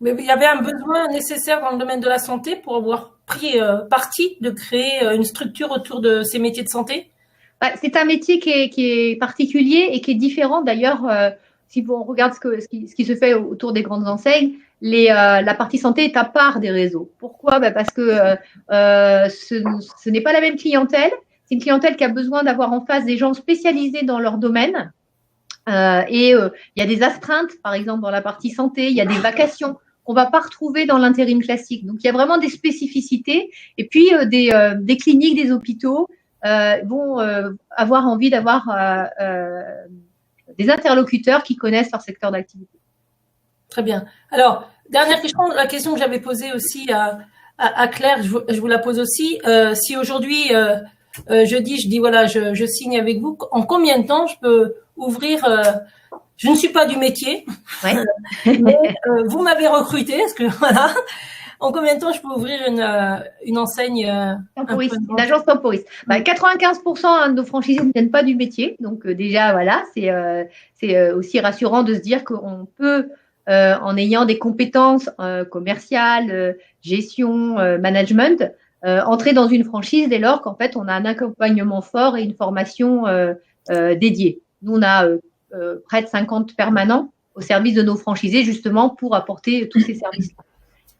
Mais il y avait un besoin nécessaire dans le domaine de la santé pour avoir pris parti de créer une structure autour de ces métiers de santé. C'est un métier qui est particulier et qui est différent. D'ailleurs, si on regarde ce qui se fait autour des grandes enseignes, la partie santé est à part des réseaux. Pourquoi ? Parce que ce n'est pas la même clientèle. C'est une clientèle qui a besoin d'avoir en face des gens spécialisés dans leur domaine. Et il y a des astreintes, par exemple, dans la partie santé. Il y a des vacations qu'on va pas retrouver dans l'intérim classique. Donc, il y a vraiment des spécificités. Et puis, des cliniques, des hôpitaux vont avoir envie d'avoir des interlocuteurs qui connaissent leur secteur d'activité. Très bien. Alors, dernière question, la question que j'avais posée aussi à Claire, je vous la pose aussi. Si aujourd'hui, je dis voilà, je signe avec vous, en combien de temps je peux ouvrir je ne suis pas du métier, ouais. Mais vous m'avez recruté, est-ce que voilà. En combien de temps je peux ouvrir une enseigne Temporis, une agence Temporis. 95% de nos franchisés ne viennent pas du métier, donc déjà voilà, c'est aussi rassurant de se dire qu'on peut, en ayant des compétences commerciales, gestion, management, entrer dans une franchise dès lors qu'en fait on a un accompagnement fort et une formation dédiée. Nous on a près de 50 permanents au service de nos franchisés justement pour apporter tous ces services-là.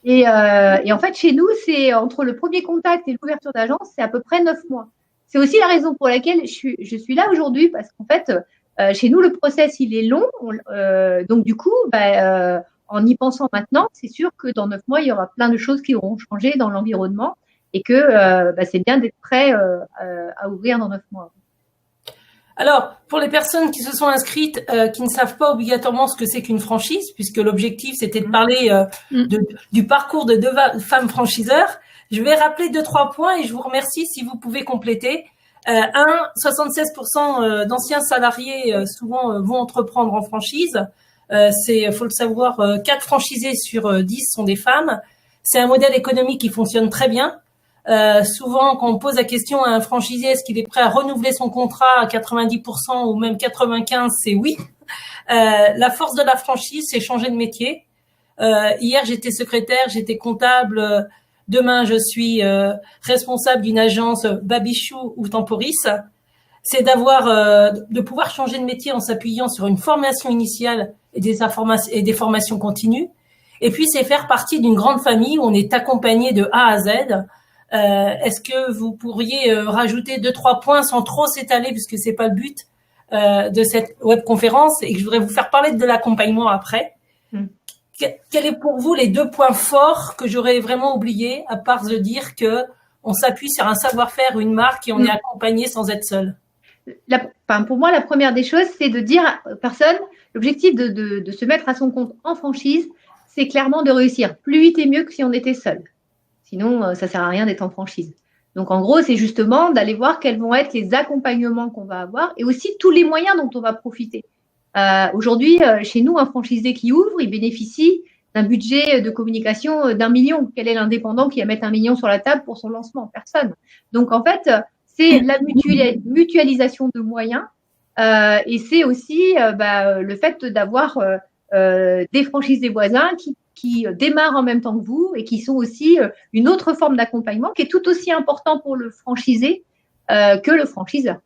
Et en fait, chez nous, c'est entre le premier contact et l'ouverture d'agence, c'est à peu près 9 mois. C'est aussi la raison pour laquelle je suis là aujourd'hui, parce qu'en fait, chez nous, le process, il est long. Donc, du coup, en y pensant maintenant, c'est sûr que dans 9 mois, il y aura plein de choses qui auront changé dans l'environnement et que c'est bien d'être prêt à ouvrir dans 9 mois. Alors, pour les personnes qui se sont inscrites, qui ne savent pas obligatoirement ce que c'est qu'une franchise, puisque l'objectif, c'était de parler du parcours de 2 femmes franchiseurs, je vais rappeler 2-3 points et je vous remercie si vous pouvez compléter. 76% d'anciens salariés souvent vont entreprendre en franchise. Faut le savoir, 4 franchisés sur 10 sont des femmes. C'est un modèle économique qui fonctionne très bien. Souvent, quand on pose la question à un franchisé, est-ce qu'il est prêt à renouveler son contrat à 90% ou même 95%, c'est oui. La force de la franchise, c'est changer de métier. Hier, j'étais secrétaire, j'étais comptable. Demain, je suis responsable d'une agence Babichou ou Temporis. C'est de pouvoir changer de métier en s'appuyant sur une formation initiale et des formations continues. Et puis, c'est faire partie d'une grande famille où on est accompagné de A à Z. Est-ce que vous pourriez rajouter 2-3 points sans trop s'étaler, puisque c'est pas le but de cette webconférence, et que je voudrais vous faire parler de l'accompagnement après. quel est pour vous les 2 points forts que j'aurais vraiment oubliés, à part de dire que on s'appuie sur un savoir-faire, une marque et on est accompagné sans être seul? Pour moi, la première des choses, c'est de dire à personne, l'objectif de se mettre à son compte en franchise, c'est clairement de réussir plus vite et mieux que si on était seul. Sinon, ça sert à rien d'être en franchise. Donc, en gros, c'est justement d'aller voir quels vont être les accompagnements qu'on va avoir et aussi tous les moyens dont on va profiter. Aujourd'hui, chez nous, un franchisé qui ouvre, il bénéficie d'un budget de communication d'1 million. Quel est l'indépendant qui va mettre 1 million sur la table pour son lancement? Personne. Donc, en fait, c'est la mutualisation de moyens et c'est aussi le fait d'avoir des franchisés voisins qui démarrent en même temps que vous et qui sont aussi une autre forme d'accompagnement qui est tout aussi important pour le franchisé que le franchiseur.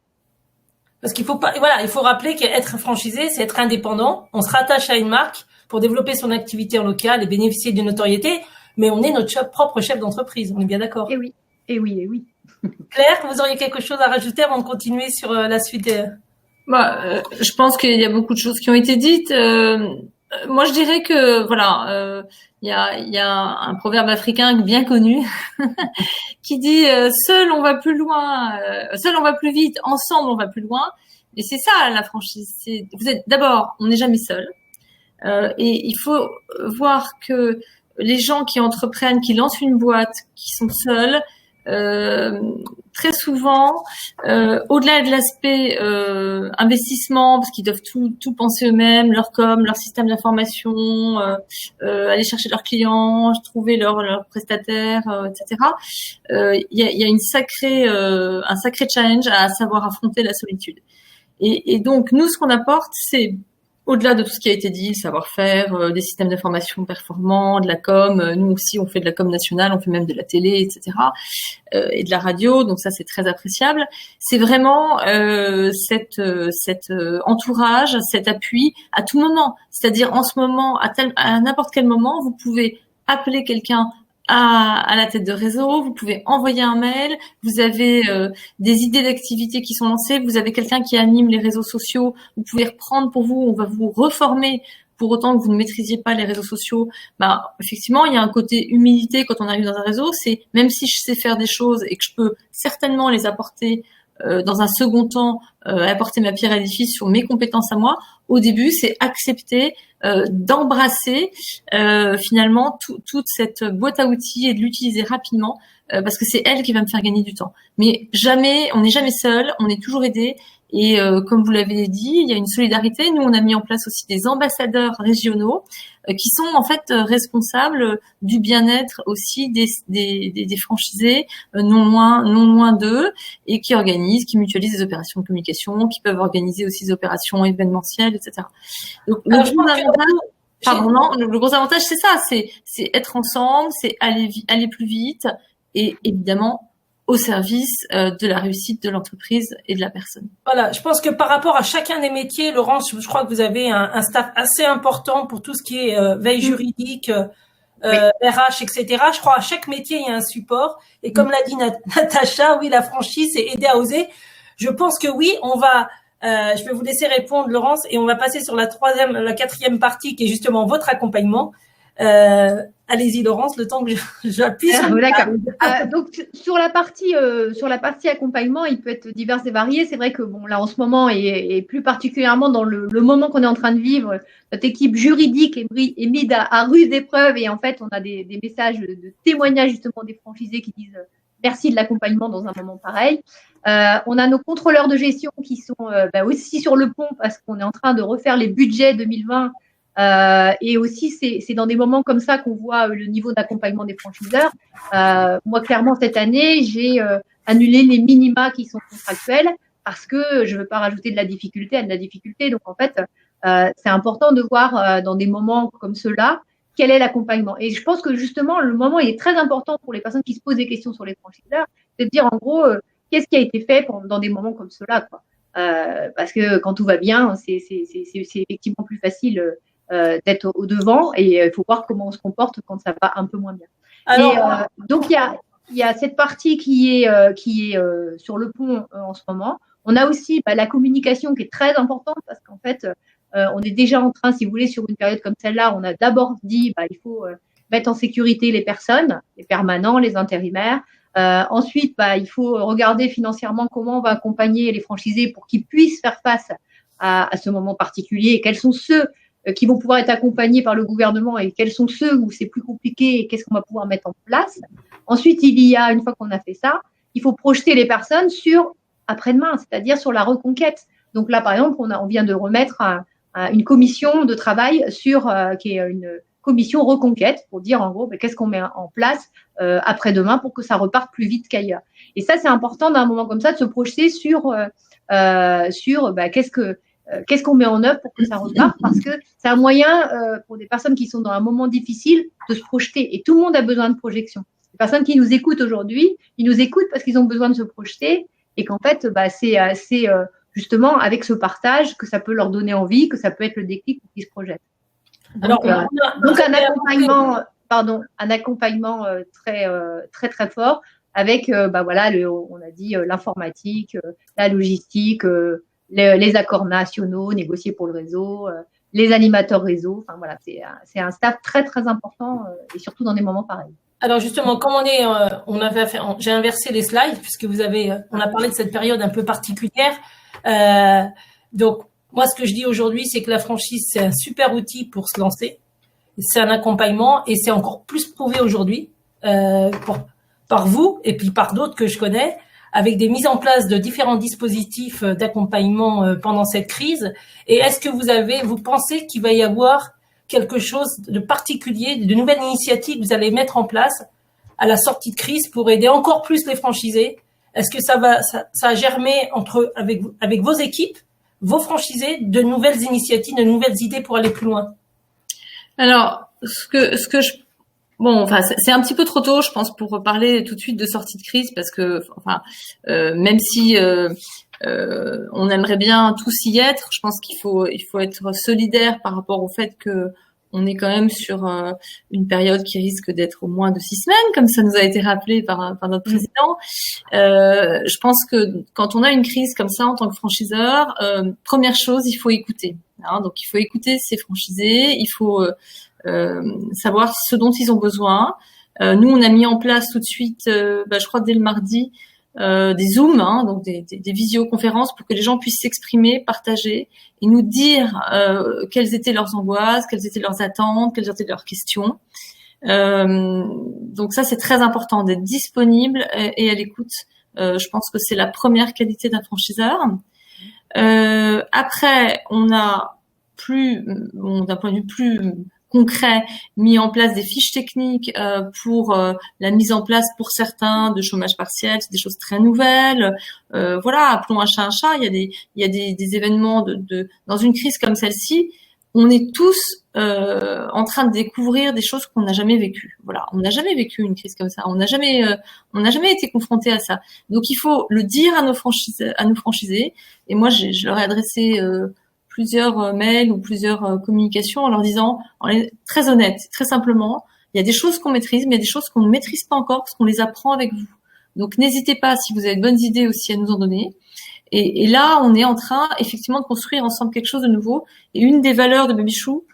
Parce qu'il faut pas, voilà, il faut rappeler qu'être franchisé, c'est être indépendant. On se rattache à une marque pour développer son activité en local et bénéficier d'une notoriété, mais on est notre propre chef d'entreprise. On est bien d'accord? Et oui. Claire, vous auriez quelque chose à rajouter avant de continuer sur la suite Je pense qu'il y a beaucoup de choses qui ont été dites. Moi, je dirais que il y a un proverbe africain bien connu qui dit seul on va plus loin, seul on va plus vite, ensemble on va plus loin. Et c'est ça la franchise. D'abord, on n'est jamais seul. Et il faut voir que les gens qui entreprennent, qui lancent une boîte, qui sont seuls, très souvent, au-delà de l'aspect investissement, parce qu'ils doivent tout penser eux-mêmes, leur com, leur système d'information, aller chercher leurs clients, trouver leurs prestataires, etc. Il y a un sacré challenge à savoir affronter la solitude. Et donc nous, ce qu'on apporte, c'est au-delà de tout ce qui a été dit, le savoir-faire, des systèmes d'information performants, de la com, nous aussi on fait de la com nationale, on fait même de la télé, etc. Et de la radio, donc ça c'est très appréciable. C'est vraiment cet entourage, cet appui à tout moment. C'est-à-dire en ce moment, à n'importe quel moment, vous pouvez appeler quelqu'un à la tête de réseau, vous pouvez envoyer un mail, vous avez des idées d'activités qui sont lancées, vous avez quelqu'un qui anime les réseaux sociaux, vous pouvez reprendre pour vous, on va vous reformer pour autant que vous ne maîtrisiez pas les réseaux sociaux. Effectivement, il y a un côté humilité quand on arrive dans un réseau, c'est même si je sais faire des choses et que je peux certainement les apporter dans un second temps, apporter ma pierre à l'édifice sur mes compétences à moi, au début, c'est accepter d'embrasser finalement toute cette boîte à outils et de l'utiliser rapidement parce que c'est elle qui va me faire gagner du temps. Mais on n'est jamais seul, on est toujours aidé. Et comme vous l'avez dit, il y a une solidarité. Nous, on a mis en place aussi des ambassadeurs régionaux qui sont en fait responsables du bien-être aussi des franchisés, non loin d'eux, et qui organisent, qui mutualisent des opérations de communication, qui peuvent organiser aussi des opérations événementielles, etc. Donc le gros avantage, c'est ça, c'est être ensemble, c'est aller plus vite, et évidemment au service de la réussite de l'entreprise et de la personne. Voilà, je pense que par rapport à chacun des métiers, Laurence, je crois que vous avez un staff assez important pour tout ce qui est veille juridique, RH, etc. Je crois à chaque métier, il y a un support. Et comme l'a dit Natacha, oui, la franchise, c'est aider à oser. Je pense que oui, on va... je vais vous laisser répondre, Laurence, et on va passer sur la 4e partie, qui est justement votre accompagnement. Allez-y, Laurence, le temps que j'appuie sur d'accord. Donc sur la partie accompagnement, il peut être divers et varié. C'est vrai que là en ce moment et plus particulièrement dans le moment qu'on est en train de vivre, notre équipe juridique est mise à rude épreuve et en fait on a des messages de témoignages justement des franchisés qui disent merci de l'accompagnement dans un moment pareil. On a nos contrôleurs de gestion qui sont aussi sur le pont parce qu'on est en train de refaire les budgets 2020. Et aussi, c'est dans des moments comme ça qu'on voit le niveau d'accompagnement des franchiseurs. Moi, clairement, cette année, j'ai annulé les minima qui sont contractuels parce que je veux pas rajouter de la difficulté à de la difficulté. Donc, en fait, c'est important de voir dans des moments comme ceux-là quel est l'accompagnement. Et je pense que justement, le moment il est très important pour les personnes qui se posent des questions sur les franchiseurs, c'est de dire en gros qu'est-ce qui a été fait dans des moments comme ceux-là, quoi. Parce que quand tout va bien, c'est effectivement plus facile d'être au devant et il faut voir comment on se comporte quand ça va un peu moins bien. Alors, donc il y a cette partie qui est sur le pont en ce moment. On a aussi la communication qui est très importante parce qu'en fait on est déjà en train, si vous voulez, sur une période comme celle-là, on a d'abord dit il faut mettre en sécurité les personnes, les permanents, les intérimaires. Ensuite, il faut regarder financièrement comment on va accompagner les franchisés pour qu'ils puissent faire face à ce moment particulier et quels sont ceux qui vont pouvoir être accompagnés par le gouvernement et quels sont ceux où c'est plus compliqué et qu'est-ce qu'on va pouvoir mettre en place. Ensuite, il y a, une fois qu'on a fait ça, il faut projeter les personnes sur après-demain, c'est-à-dire sur la reconquête. Donc là, par exemple, on vient de remettre une commission de travail qui est une commission reconquête pour dire en gros qu'est-ce qu'on met en place après-demain pour que ça reparte plus vite qu'ailleurs. Et ça, c'est important d'un moment comme ça de se projeter sur qu'est-ce qu'on met en œuvre pour que ça reparte, parce que c'est un moyen pour des personnes qui sont dans un moment difficile de se projeter. Et tout le monde a besoin de projection. Les personnes qui nous écoutent aujourd'hui, ils nous écoutent parce qu'ils ont besoin de se projeter et qu'en fait, c'est justement avec ce partage que ça peut leur donner envie, que ça peut être le déclic pour qu'ils se projettent. Donc un accompagnement très très très fort avec on a dit l'informatique, la logistique, les accords nationaux négociés pour le réseau, les animateurs réseau. Enfin voilà, c'est un staff très très important et surtout dans des moments pareils. Alors justement, comme j'ai inversé les slides puisque on a parlé de cette période un peu particulière. Donc moi, ce que je dis aujourd'hui, c'est que la franchise, c'est un super outil pour se lancer. C'est un accompagnement et c'est encore plus prouvé aujourd'hui par vous et puis par d'autres que je connais, avec des mises en place de différents dispositifs d'accompagnement pendant cette crise. Et est-ce que vous pensez qu'il va y avoir quelque chose de particulier, de nouvelles initiatives que vous allez mettre en place à la sortie de crise pour aider encore plus les franchisés? Est-ce que ça a germé avec vos équipes, vos franchisés, de nouvelles initiatives, de nouvelles idées pour aller plus loin? Alors, c'est un petit peu trop tôt, je pense, pour parler tout de suite de sortie de crise, parce que, même si on aimerait bien tous y être, je pense qu'il faut être solidaire par rapport au fait que on est quand même sur une période qui risque d'être au moins de 6 semaines, comme ça nous a été rappelé par notre président. Je pense que quand on a une crise comme ça en tant que franchiseur, première chose, il faut écouter. Donc il faut écouter ses franchisés, il faut savoir ce dont ils ont besoin. Nous, on a mis en place tout de suite, je crois dès le mardi, des Zooms, donc des visioconférences pour que les gens puissent s'exprimer, partager et nous dire quelles étaient leurs angoisses, quelles étaient leurs attentes, quelles étaient leurs questions. Donc ça, c'est très important d'être disponible et à l'écoute. Je pense que c'est la première qualité d'un franchiseur. Après, on a d'un point de vue plus concret, mis en place des fiches techniques pour la mise en place pour certains de chômage partiel, c'est des choses très nouvelles. Appelons un chat un chat. Il y a des événements dans une crise comme celle-ci. On est tous en train de découvrir des choses qu'on n'a jamais vécues. Voilà, on n'a jamais vécu une crise comme ça. On n'a jamais été confronté à ça. Donc il faut le dire à nos franchisés. Et moi, je leur ai adressé plusieurs mails ou plusieurs communications en leur disant, on est très honnête, très simplement, il y a des choses qu'on maîtrise, mais il y a des choses qu'on ne maîtrise pas encore parce qu'on les apprend avec vous. Donc n'hésitez pas, si vous avez de bonnes idées aussi, à nous en donner. Et là, on est en train effectivement de construire ensemble quelque chose de nouveau. Et une des valeurs de Babychou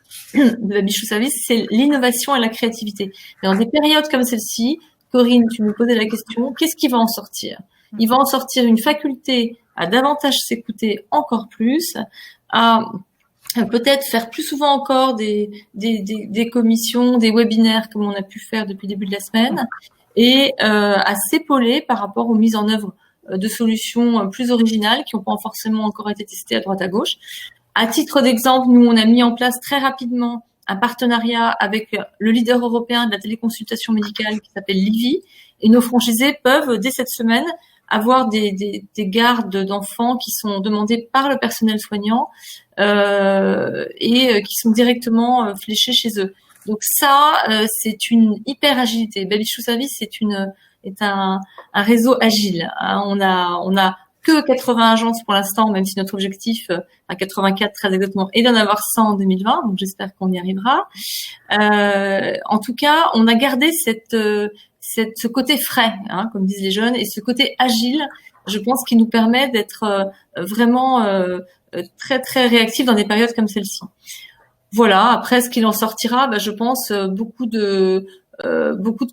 Service, c'est l'innovation et la créativité. Et dans des périodes comme celle-ci, Corinne, tu me posais la question, qu'est-ce qui va en sortir? Il va en sortir une faculté à davantage s'écouter encore plus, à peut-être faire plus souvent encore des commissions, des webinaires comme on a pu faire depuis le début de la semaine, et à s'épauler par rapport aux mises en œuvre de solutions plus originales qui n'ont pas forcément encore été testées à droite à gauche. À titre d'exemple, nous, on a mis en place très rapidement un partenariat avec le leader européen de la téléconsultation médicale qui s'appelle Livy, et nos franchisés peuvent, dès cette semaine, avoir des gardes d'enfants qui sont demandés par le personnel soignant et qui sont directement fléchés chez eux. Donc ça, c'est une hyper agilité. Babychou Service est un réseau agile. On a que 80 agences pour l'instant, même si notre objectif, 84 très exactement, est d'en avoir 100 en 2020. Donc j'espère qu'on y arrivera. En tout cas, on a gardé ce côté frais, comme disent les jeunes, et ce côté agile je pense, qui nous permet d'être vraiment très très réactifs dans des périodes comme celle-ci. Voilà. Après, ce qu'il en sortira, je pense beaucoup de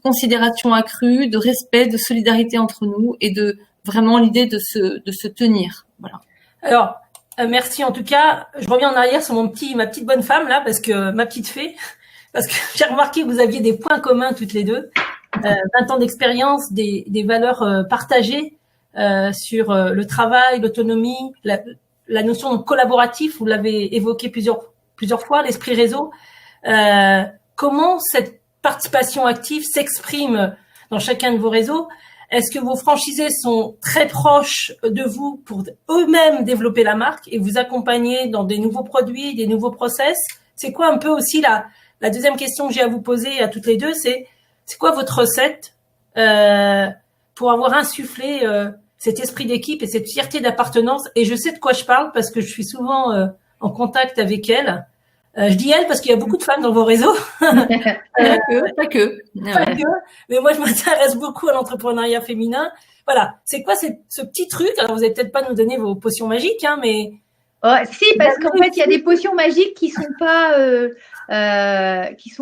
considération accrue, de respect, de solidarité entre nous et de vraiment l'idée de se tenir. Voilà. Alors, merci en tout cas. Je reviens en arrière sur ma petite bonne femme là, parce que ma petite fée, parce que j'ai remarqué que vous aviez des points communs toutes les deux, 20 ans d'expérience, des valeurs partagées sur le travail, l'autonomie, la notion de collaboratif. Vous l'avez évoqué plusieurs fois, l'esprit réseau. Comment cette participation active s'exprime dans chacun de vos réseaux? Est-ce que vos franchisés sont très proches de vous pour eux-mêmes développer la marque et vous accompagner dans des nouveaux produits, des nouveaux process? C'est quoi un peu aussi la deuxième question que j'ai à vous poser à toutes les deux, c'est quoi votre recette pour avoir insufflé cet esprit d'équipe et cette fierté d'appartenance? Et je sais de quoi je parle parce que je suis souvent en contact avec elle. Je dis elle parce qu'il y a beaucoup de femmes dans vos réseaux. Pas que. Mais moi, je m'intéresse beaucoup à l'entrepreneuriat féminin. Voilà. C'est quoi ce petit truc? Alors, vous n'allez peut-être pas nous donner vos potions magiques, hein, mais... Oh, si, parce qu'en fait, il y a des potions magiques qui sont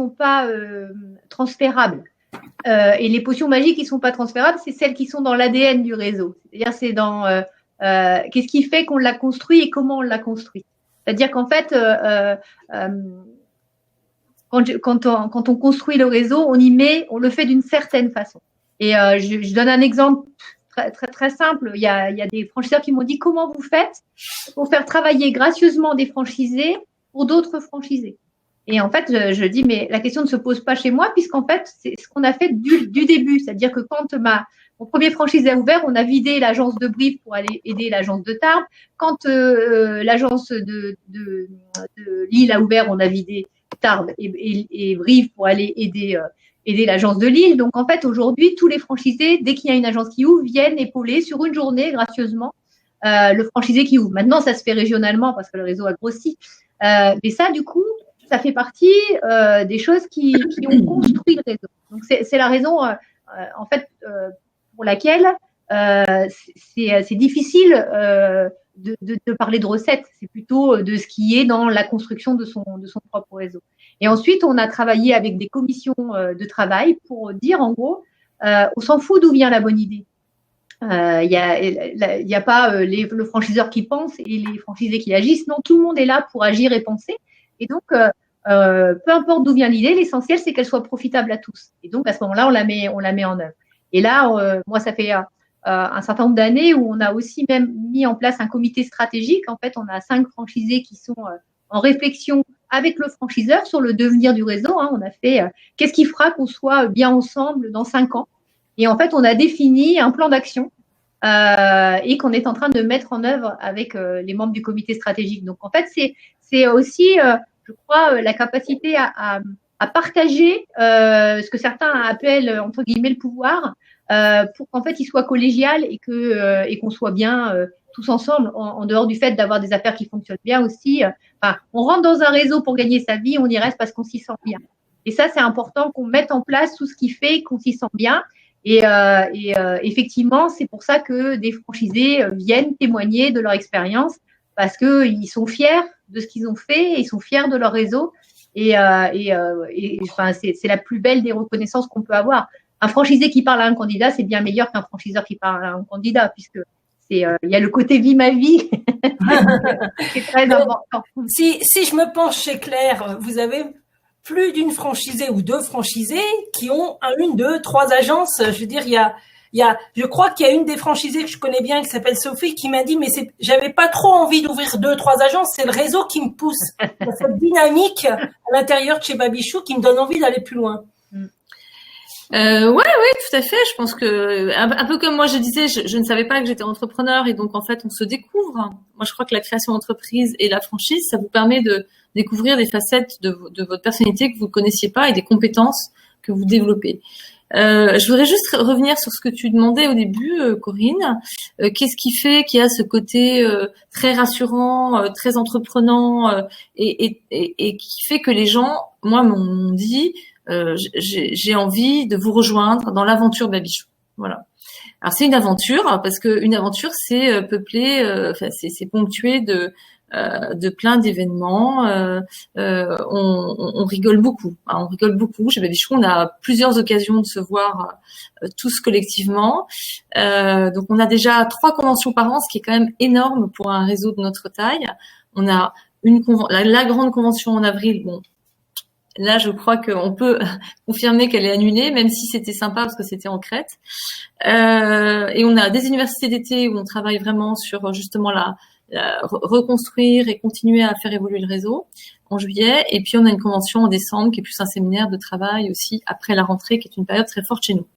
pas transférables. Et les potions magiques qui sont pas transférables, c'est celles qui sont dans l'ADN du réseau. C'est-à-dire, c'est dans qu'est-ce qui fait qu'on l'a construit et comment on l'a construit. C'est-à-dire qu'en fait, quand on construit le réseau, on le fait d'une certaine façon. Et je donne un exemple très, très, très simple. Il y a des franchiseurs qui m'ont dit comment vous faites pour faire travailler gracieusement des franchisés pour d'autres franchisés. Et en fait, je dis, mais la question ne se pose pas chez moi, puisqu'en fait, c'est ce qu'on a fait du début. C'est-à-dire que quand mon premier franchisé a ouvert, on a vidé l'agence de Brive pour aller aider l'agence de Tarbes. Quand l'agence de Lille a ouvert, on a vidé Tarbes et Brive pour aller aider l'agence de Lille. Donc, en fait, aujourd'hui, tous les franchisés, dès qu'il y a une agence qui ouvre, viennent épauler sur une journée, gracieusement, le franchisé qui ouvre. Maintenant, ça se fait régionalement parce que le réseau a grossi. Mais ça, du coup, ça fait partie des choses qui ont construit le réseau. Donc, c'est la raison, en fait, pour laquelle c'est difficile de parler de recettes. C'est plutôt de ce qui est dans la construction de son propre réseau. Et ensuite, on a travaillé avec des commissions de travail pour dire, en gros, on s'en fout d'où vient la bonne idée. Il y a pas le franchiseur qui pense et les franchisés qui agissent. Non, tout le monde est là pour agir et penser. Et donc, peu importe d'où vient l'idée, l'essentiel, c'est qu'elle soit profitable à tous. Et donc, à ce moment-là, on la met en œuvre. Et là, moi, ça fait un certain nombre d'années où on a aussi même mis en place un comité stratégique. En fait, on a 5 franchisés qui sont en réflexion avec le franchiseur sur le devenir du réseau. On a fait qu'est-ce qui fera qu'on soit bien ensemble dans 5 ans. Et en fait, on a défini un plan d'action et qu'on est en train de mettre en œuvre avec les membres du comité stratégique. Donc, en fait, c'est aussi, je crois, la capacité à partager ce que certains appellent, entre guillemets, le pouvoir pour qu'en fait, il soit collégial et qu'on soit bien tous ensemble, en dehors du fait d'avoir des affaires qui fonctionnent bien aussi. On rentre dans un réseau pour gagner sa vie, on y reste parce qu'on s'y sent bien. Et ça, c'est important qu'on mette en place tout ce qui fait qu'on s'y sent bien. Et effectivement, c'est pour ça que des franchisés viennent témoigner de leur expérience parce que ils sont fiers de ce qu'ils ont fait, et ils sont fiers de leur réseau. Et c'est la plus belle des reconnaissances qu'on peut avoir. Un franchisé qui parle à un candidat, c'est bien meilleur qu'un franchiseur qui parle à un candidat, puisque il y a le côté vie ma vie qui est très important. Si je me penche chez Claire, vous avez plus d'une franchisée ou 2 franchisés qui ont 1, 2, 3 agences. Je veux dire, je crois qu'il y a une des franchisées que je connais bien qui s'appelle Sophie qui m'a dit mais j'avais pas trop envie d'ouvrir 2, 3 agences, c'est le réseau qui me pousse. Il y a cette dynamique à l'intérieur de chez Babichou qui me donne envie d'aller plus loin. Ouais, tout à fait. Je pense que un peu comme moi je disais, je ne savais pas que j'étais entrepreneur et donc en fait on se découvre. Moi je crois que la création d'entreprise et la franchise, ça vous permet de découvrir des facettes de votre personnalité que vous ne connaissiez pas et des compétences que vous développez. Je voudrais juste revenir sur ce que tu demandais au début, Corinne. Qu'est-ce qui fait qu'il y a ce côté très rassurant, très entreprenant et qui fait que les gens, moi, m'ont dit j'ai envie de vous rejoindre dans l'aventure Babichou. Voilà. Alors c'est une aventure parce que une aventure c'est peuplé, enfin c'est ponctué de plein d'événements. On rigole beaucoup. Hein, on rigole beaucoup. Chez Babichou, on a plusieurs occasions de se voir tous collectivement. Donc on a déjà 3 conventions par an, ce qui est quand même énorme pour un réseau de notre taille. On a la grande convention en avril. Bon, là je crois qu'on peut confirmer qu'elle est annulée, même si c'était sympa parce que c'était en Crète. Et on a des universités d'été où on travaille vraiment sur justement reconstruire et continuer à faire évoluer le réseau en juillet. Et puis on a une convention en décembre qui est plus un séminaire de travail aussi après la rentrée, qui est une période très forte chez nous.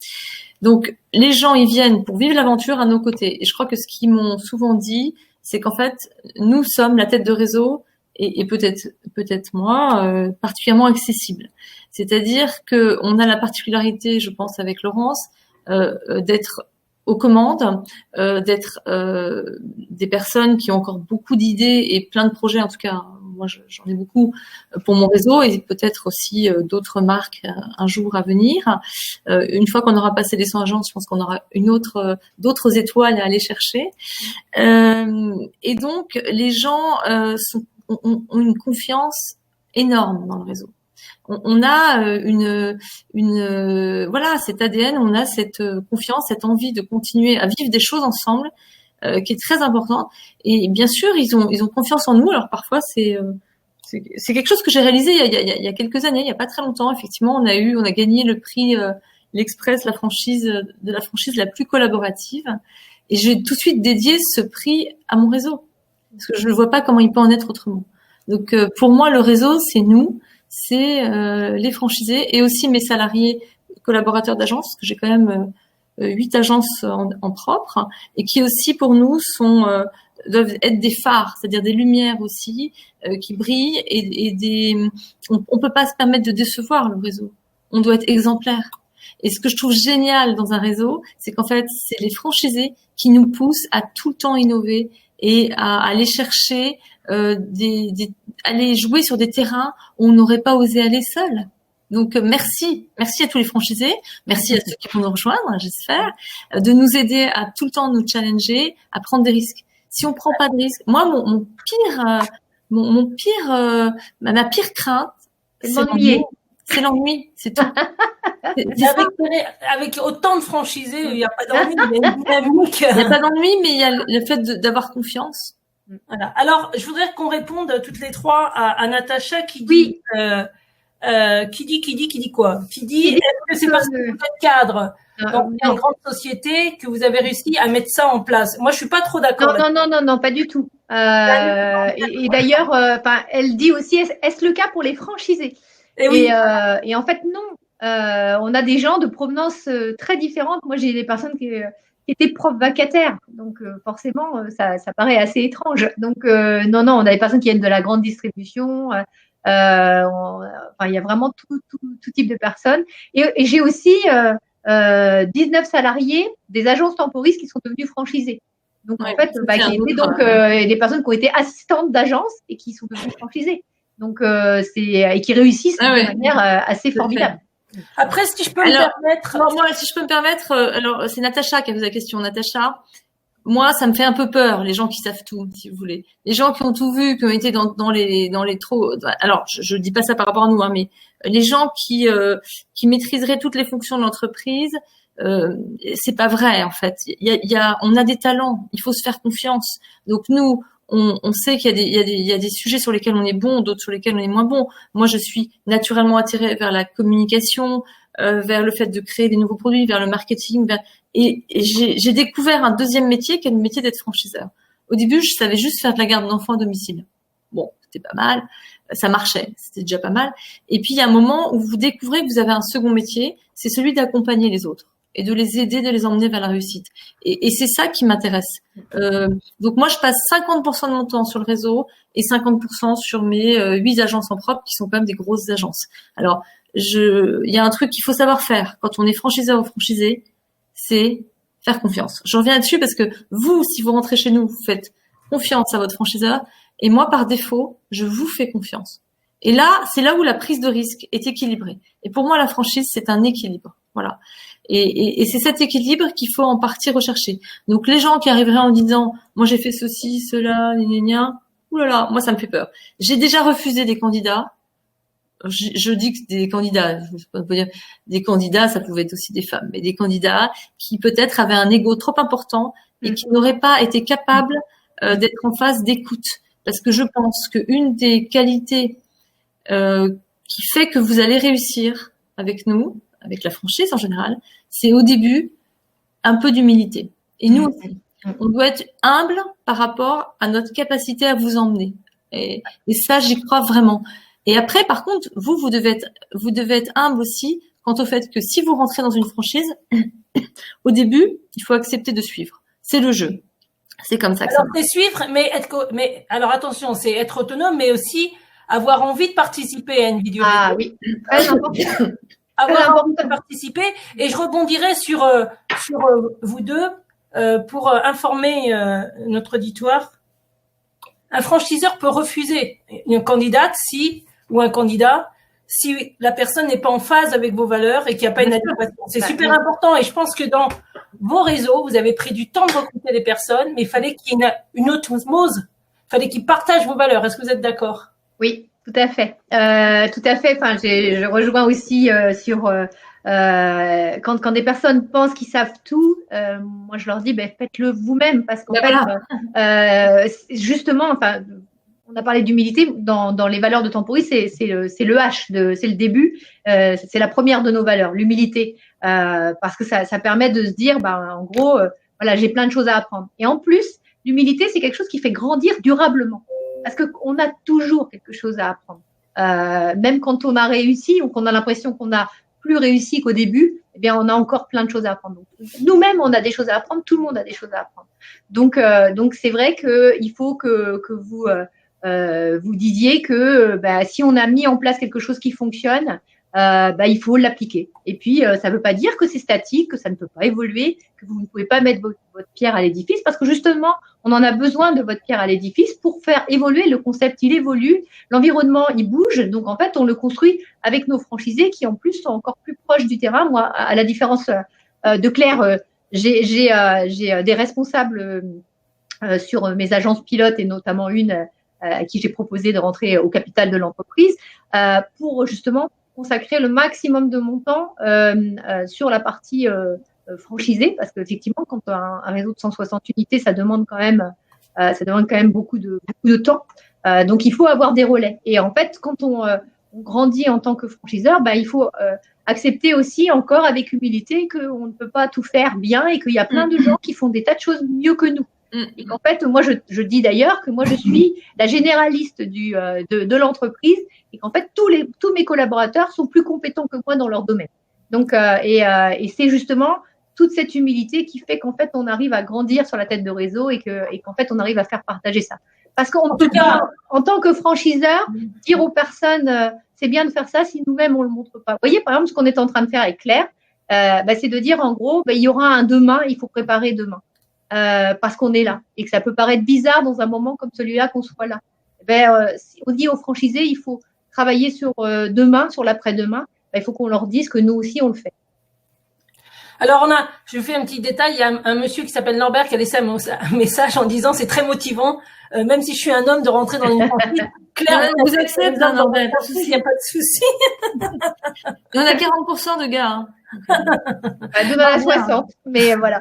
Donc les gens ils viennent pour vivre l'aventure à nos côtés. Et je crois que ce qu'ils m'ont souvent dit, c'est qu'en fait nous sommes la tête de réseau et peut-être moi particulièrement accessible. C'est-à-dire que on a la particularité, je pense avec Laurence, d'être aux commandes, d'être des personnes qui ont encore beaucoup d'idées et plein de projets. En tout cas, moi, j'en ai beaucoup pour mon réseau et peut-être aussi d'autres marques un jour à venir. Une fois qu'on aura passé les 100 agences, je pense qu'on aura d'autres étoiles à aller chercher. Et donc, les gens ont une confiance énorme dans le réseau. On a voilà, cet ADN, on a cette confiance, cette envie de continuer à vivre des choses ensemble, qui est très importante. Et bien sûr, ils ont confiance en nous. Alors parfois, c'est quelque chose que j'ai réalisé il y a quelques années, il y a pas très longtemps. Effectivement, on a gagné le prix l'Express, la franchise la plus collaborative. Et j'ai tout de suite dédié ce prix à mon réseau parce que je ne vois pas comment il peut en être autrement. Donc pour moi, le réseau, c'est nous. C'est les franchisés et aussi mes salariés collaborateurs d'agence, parce que j'ai quand même 8 agences en propre et qui aussi pour nous doivent être des phares, c'est-à-dire des lumières aussi qui brillent on peut pas se permettre de décevoir le réseau. On doit être exemplaire. Et ce que je trouve génial dans un réseau, c'est qu'en fait, c'est les franchisés qui nous poussent à tout le temps innover et à aller chercher aller jouer sur des terrains où on n'aurait pas osé aller seul. Donc merci à tous les franchisés, merci à ceux qui vont nous rejoindre, j'espère, de nous aider à tout le temps nous challenger, à prendre des risques. Si on prend pas de risques, moi ma pire crainte, c'est l'ennui, c'est tout. Avec autant de franchisés, il n'y a pas d'ennui, il y a une dynamique. Il n'y a pas d'ennui, mais il y a le fait d'avoir confiance. Voilà. Alors, je voudrais qu'on réponde toutes les trois à Natacha qui dit, qui dit quoi? Qui dit, est-ce que c'est parce que vous êtes cadre dans une grande société que vous avez réussi à mettre ça en place? Moi, je suis pas trop d'accord. Non, pas du tout. Et d'ailleurs, elle dit aussi, est-ce le cas pour les franchisés? Et en fait, non. On a des gens de provenance très différentes. Moi, j'ai des personnes qui étaient profs vacataires, donc forcément, ça paraît assez étrange. Donc, non, on a des personnes qui viennent de la grande distribution. Il y a vraiment tout type de personnes. Et j'ai aussi 19 salariés des agences temporistes qui sont devenus franchisés. Donc, en fait, qui étaient des personnes qui ont été assistantes d'agence et qui sont devenues franchisées. Donc, et qui réussissent de manière assez formidable. Après, si je peux me permettre. Non, moi, si je peux me permettre, alors, c'est Natacha qui a posé la question. Natacha, moi, ça me fait un peu peur, les gens qui savent tout, si vous voulez. Les gens qui ont tout vu, qui ont été dans les trop, alors, je dis pas ça par rapport à nous, hein, mais les gens qui maîtriseraient toutes les fonctions de l'entreprise, c'est pas vrai, en fait. On a des talents. Il faut se faire confiance. Donc, nous, on sait qu'il y a des sujets sur lesquels on est bon, d'autres sur lesquels on est moins bon. Moi, je suis naturellement attirée vers la communication, vers le fait de créer des nouveaux produits, vers le marketing, et j'ai découvert un deuxième métier qui est le métier d'être franchiseur. Au début, je savais juste faire de la garde d'enfants à domicile. Bon, c'était pas mal, ça marchait, c'était déjà pas mal. Et puis il y a un moment où vous découvrez que vous avez un second métier, c'est celui d'accompagner les autres et de les aider, de les emmener vers la réussite. Et c'est ça qui m'intéresse. Donc moi, je passe 50% de mon temps sur le réseau et 50% sur mes 8 agences en propre qui sont quand même des grosses agences. Alors, il y a un truc qu'il faut savoir faire quand on est franchiseur ou franchisé, c'est faire confiance. Je reviens là-dessus parce que vous, si vous rentrez chez nous, vous faites confiance à votre franchiseur et moi, par défaut, je vous fais confiance. Et là, c'est là où la prise de risque est équilibrée. Et pour moi, la franchise, c'est un équilibre. Voilà. Et c'est cet équilibre qu'il faut en partie rechercher. Donc les gens qui arriveraient en disant moi j'ai fait ceci, cela, gna gna gna, oulala, moi ça me fait peur. J'ai déjà refusé des candidats. Je dis que des candidats, je peux pas dire des candidats, ça pouvait être aussi des femmes, mais des candidats qui peut-être avaient un ego trop important et qui n'auraient pas été capables d'être en phase d'écoute. Parce que je pense qu'une des qualités qui fait que vous allez réussir avec nous, avec la franchise en général, c'est au début un peu d'humilité. Et nous aussi, on doit être humble par rapport à notre capacité à vous emmener. Et ça, j'y crois vraiment. Et après, par contre, vous devez être humble aussi quant au fait que si vous rentrez dans une franchise, au début, il faut accepter de suivre. C'est le jeu. C'est comme ça que alors, ça marche. c'est suivre, mais alors attention, c'est être autonome, mais aussi avoir envie de participer à une vidéo. Ah oui, très important. Avoir envie de participer. Et je rebondirai sur vous deux pour informer notre auditoire. Un franchiseur peut refuser une candidate ou un candidat si la personne n'est pas en phase avec vos valeurs et qu'il n'y a pas une adéquation. C'est super important et je pense que dans vos réseaux, vous avez pris du temps de recruter des personnes, mais il fallait qu'il y ait une osmose. Il fallait qu'ils partagent vos valeurs. Est-ce que vous êtes d'accord? Oui, tout à fait. Tout à fait. Enfin, je rejoins aussi sur quand des personnes pensent qu'ils savent tout, moi je leur dis faites-le vous-même parce qu'en justement, enfin, on a parlé d'humilité dans les valeurs de Temporis, c'est le H, c'est le début, c'est la première de nos valeurs, l'humilité, parce que ça permet de se dire, en gros, voilà, j'ai plein de choses à apprendre. Et en plus, l'humilité, c'est quelque chose qui fait grandir durablement, parce que on a toujours quelque chose à apprendre, même quand on a réussi ou qu'on a l'impression qu'on a plus réussi qu'au début, eh bien, on a encore plein de choses à apprendre. Donc, nous-mêmes, on a des choses à apprendre, tout le monde a des choses à apprendre. Donc c'est vrai qu'il faut que vous vous disiez que si on a mis en place quelque chose qui fonctionne, il faut l'appliquer. Et puis, ça ne veut pas dire que c'est statique, que ça ne peut pas évoluer, que vous ne pouvez pas mettre votre pierre à l'édifice, parce que justement, on en a besoin de votre pierre à l'édifice pour faire évoluer le concept. Il évolue, l'environnement, il bouge. Donc, en fait, on le construit avec nos franchisés qui, en plus, sont encore plus proches du terrain. Moi, à la différence de Claire, j'ai des responsables sur mes agences pilotes et notamment une à qui j'ai proposé de rentrer au capital de l'entreprise pour justement consacrer le maximum de mon temps sur la partie franchisée, parce qu'effectivement, quand on a un réseau de 160 unités, ça demande quand même beaucoup de temps. Donc, il faut avoir des relais. Et en fait, quand on grandit en tant que franchiseur, il faut accepter aussi encore avec humilité qu'on ne peut pas tout faire bien et qu'il y a plein de gens qui font des tas de choses mieux que nous. Et qu'en fait, moi, je dis d'ailleurs que moi, je suis la généraliste de l'entreprise et qu'en fait, tous mes collaborateurs sont plus compétents que moi dans leur domaine. Donc, et c'est justement toute cette humilité qui fait qu'en fait, on arrive à grandir sur la tête de réseau et qu'en fait, on arrive à faire partager ça. Parce qu'en tout cas, en tant que franchiseur, dire aux personnes, c'est bien de faire ça si nous-mêmes, on le montre pas. Vous voyez, par exemple, ce qu'on est en train de faire avec Claire, c'est de dire, en gros, il y aura un demain, il faut préparer demain. Parce qu'on est là et que ça peut paraître bizarre dans un moment comme celui-là qu'on soit là. On dit aux franchisés, il faut travailler sur demain, sur l'après-demain. Il faut qu'on leur dise que nous aussi on le fait. Alors je fais un petit détail, il y a un monsieur qui s'appelle Norbert qui a laissé un message en disant c'est très motivant, même si je suis un homme de rentrer dans une franchise. Claire, vous acceptez, Norbert, il n'y a pas de souci. Il y en a 40% de gars. Hein. Demain à 60, mais voilà.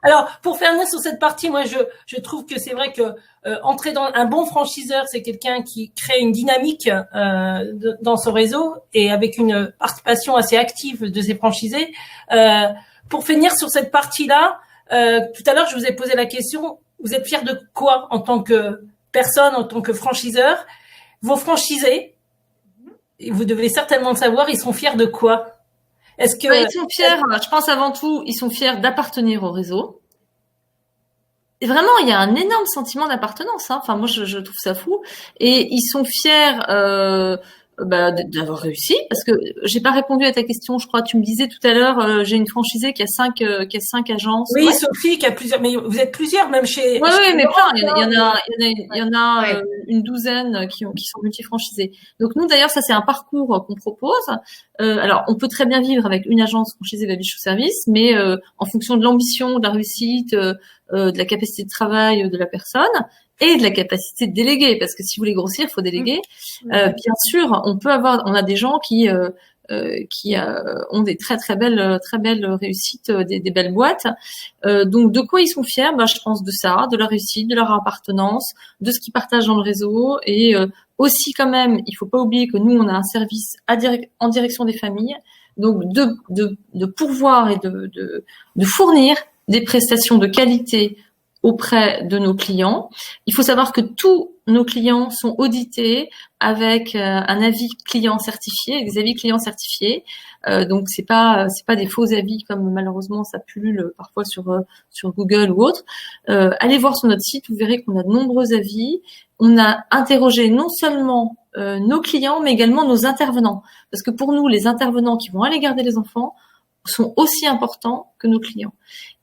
Alors, pour faire sur cette partie, moi, je trouve que c'est vrai que entrer dans un bon franchiseur, c'est quelqu'un qui crée une dynamique dans son réseau et avec une participation assez active de ses franchisés. Pour finir sur cette partie-là, tout à l'heure, je vous ai posé la question, vous êtes fiers de quoi en tant que personne, en tant que franchiseur? Vos franchisés, vous devez certainement le savoir, ils sont fiers de quoi? Est-ce que ils sont fiers, je pense avant tout, ils sont fiers d'appartenir au réseau. Et vraiment, il y a un énorme sentiment d'appartenance. Hein. Enfin, moi, je trouve ça fou. Et ils sont fiers d'avoir réussi, parce que j'ai pas répondu à ta question, je crois. Tu me disais tout à l'heure, j'ai une franchisée qui a cinq agences. Oui, Ouais. Sophie, qui a plusieurs, mais vous êtes plusieurs, même chez. Oui, chez mais plein. Il y en a Ouais. une douzaine qui sont multifranchisés. Donc nous, d'ailleurs, ça c'est un parcours qu'on propose. Alors, on peut très bien vivre avec une agence franchisée Babichou Service, mais en fonction de l'ambition, de la réussite, de la capacité de travail de la personne et de la capacité de déléguer, parce que si vous voulez grossir, il faut déléguer. Bien sûr, on a des gens qui ont des très belles réussites, des belles boîtes. Donc de quoi ils sont fiers? Je pense de ça, de leur réussite, de leur appartenance, de ce qu'ils partagent dans le réseau, et aussi quand même, il faut pas oublier que nous on a un service en direction des familles, donc de pourvoir et de fournir des prestations de qualité auprès de nos clients. Il faut savoir que tous nos clients sont audités avec un avis client certifié, avec des avis clients certifiés. Donc c'est pas des faux avis comme malheureusement ça pullule parfois sur Google ou autre. Allez voir sur notre site, vous verrez qu'on a de nombreux avis. On a interrogé non seulement nos clients, mais également nos intervenants, parce que pour nous, les intervenants qui vont aller garder les enfants sont aussi importants que nos clients.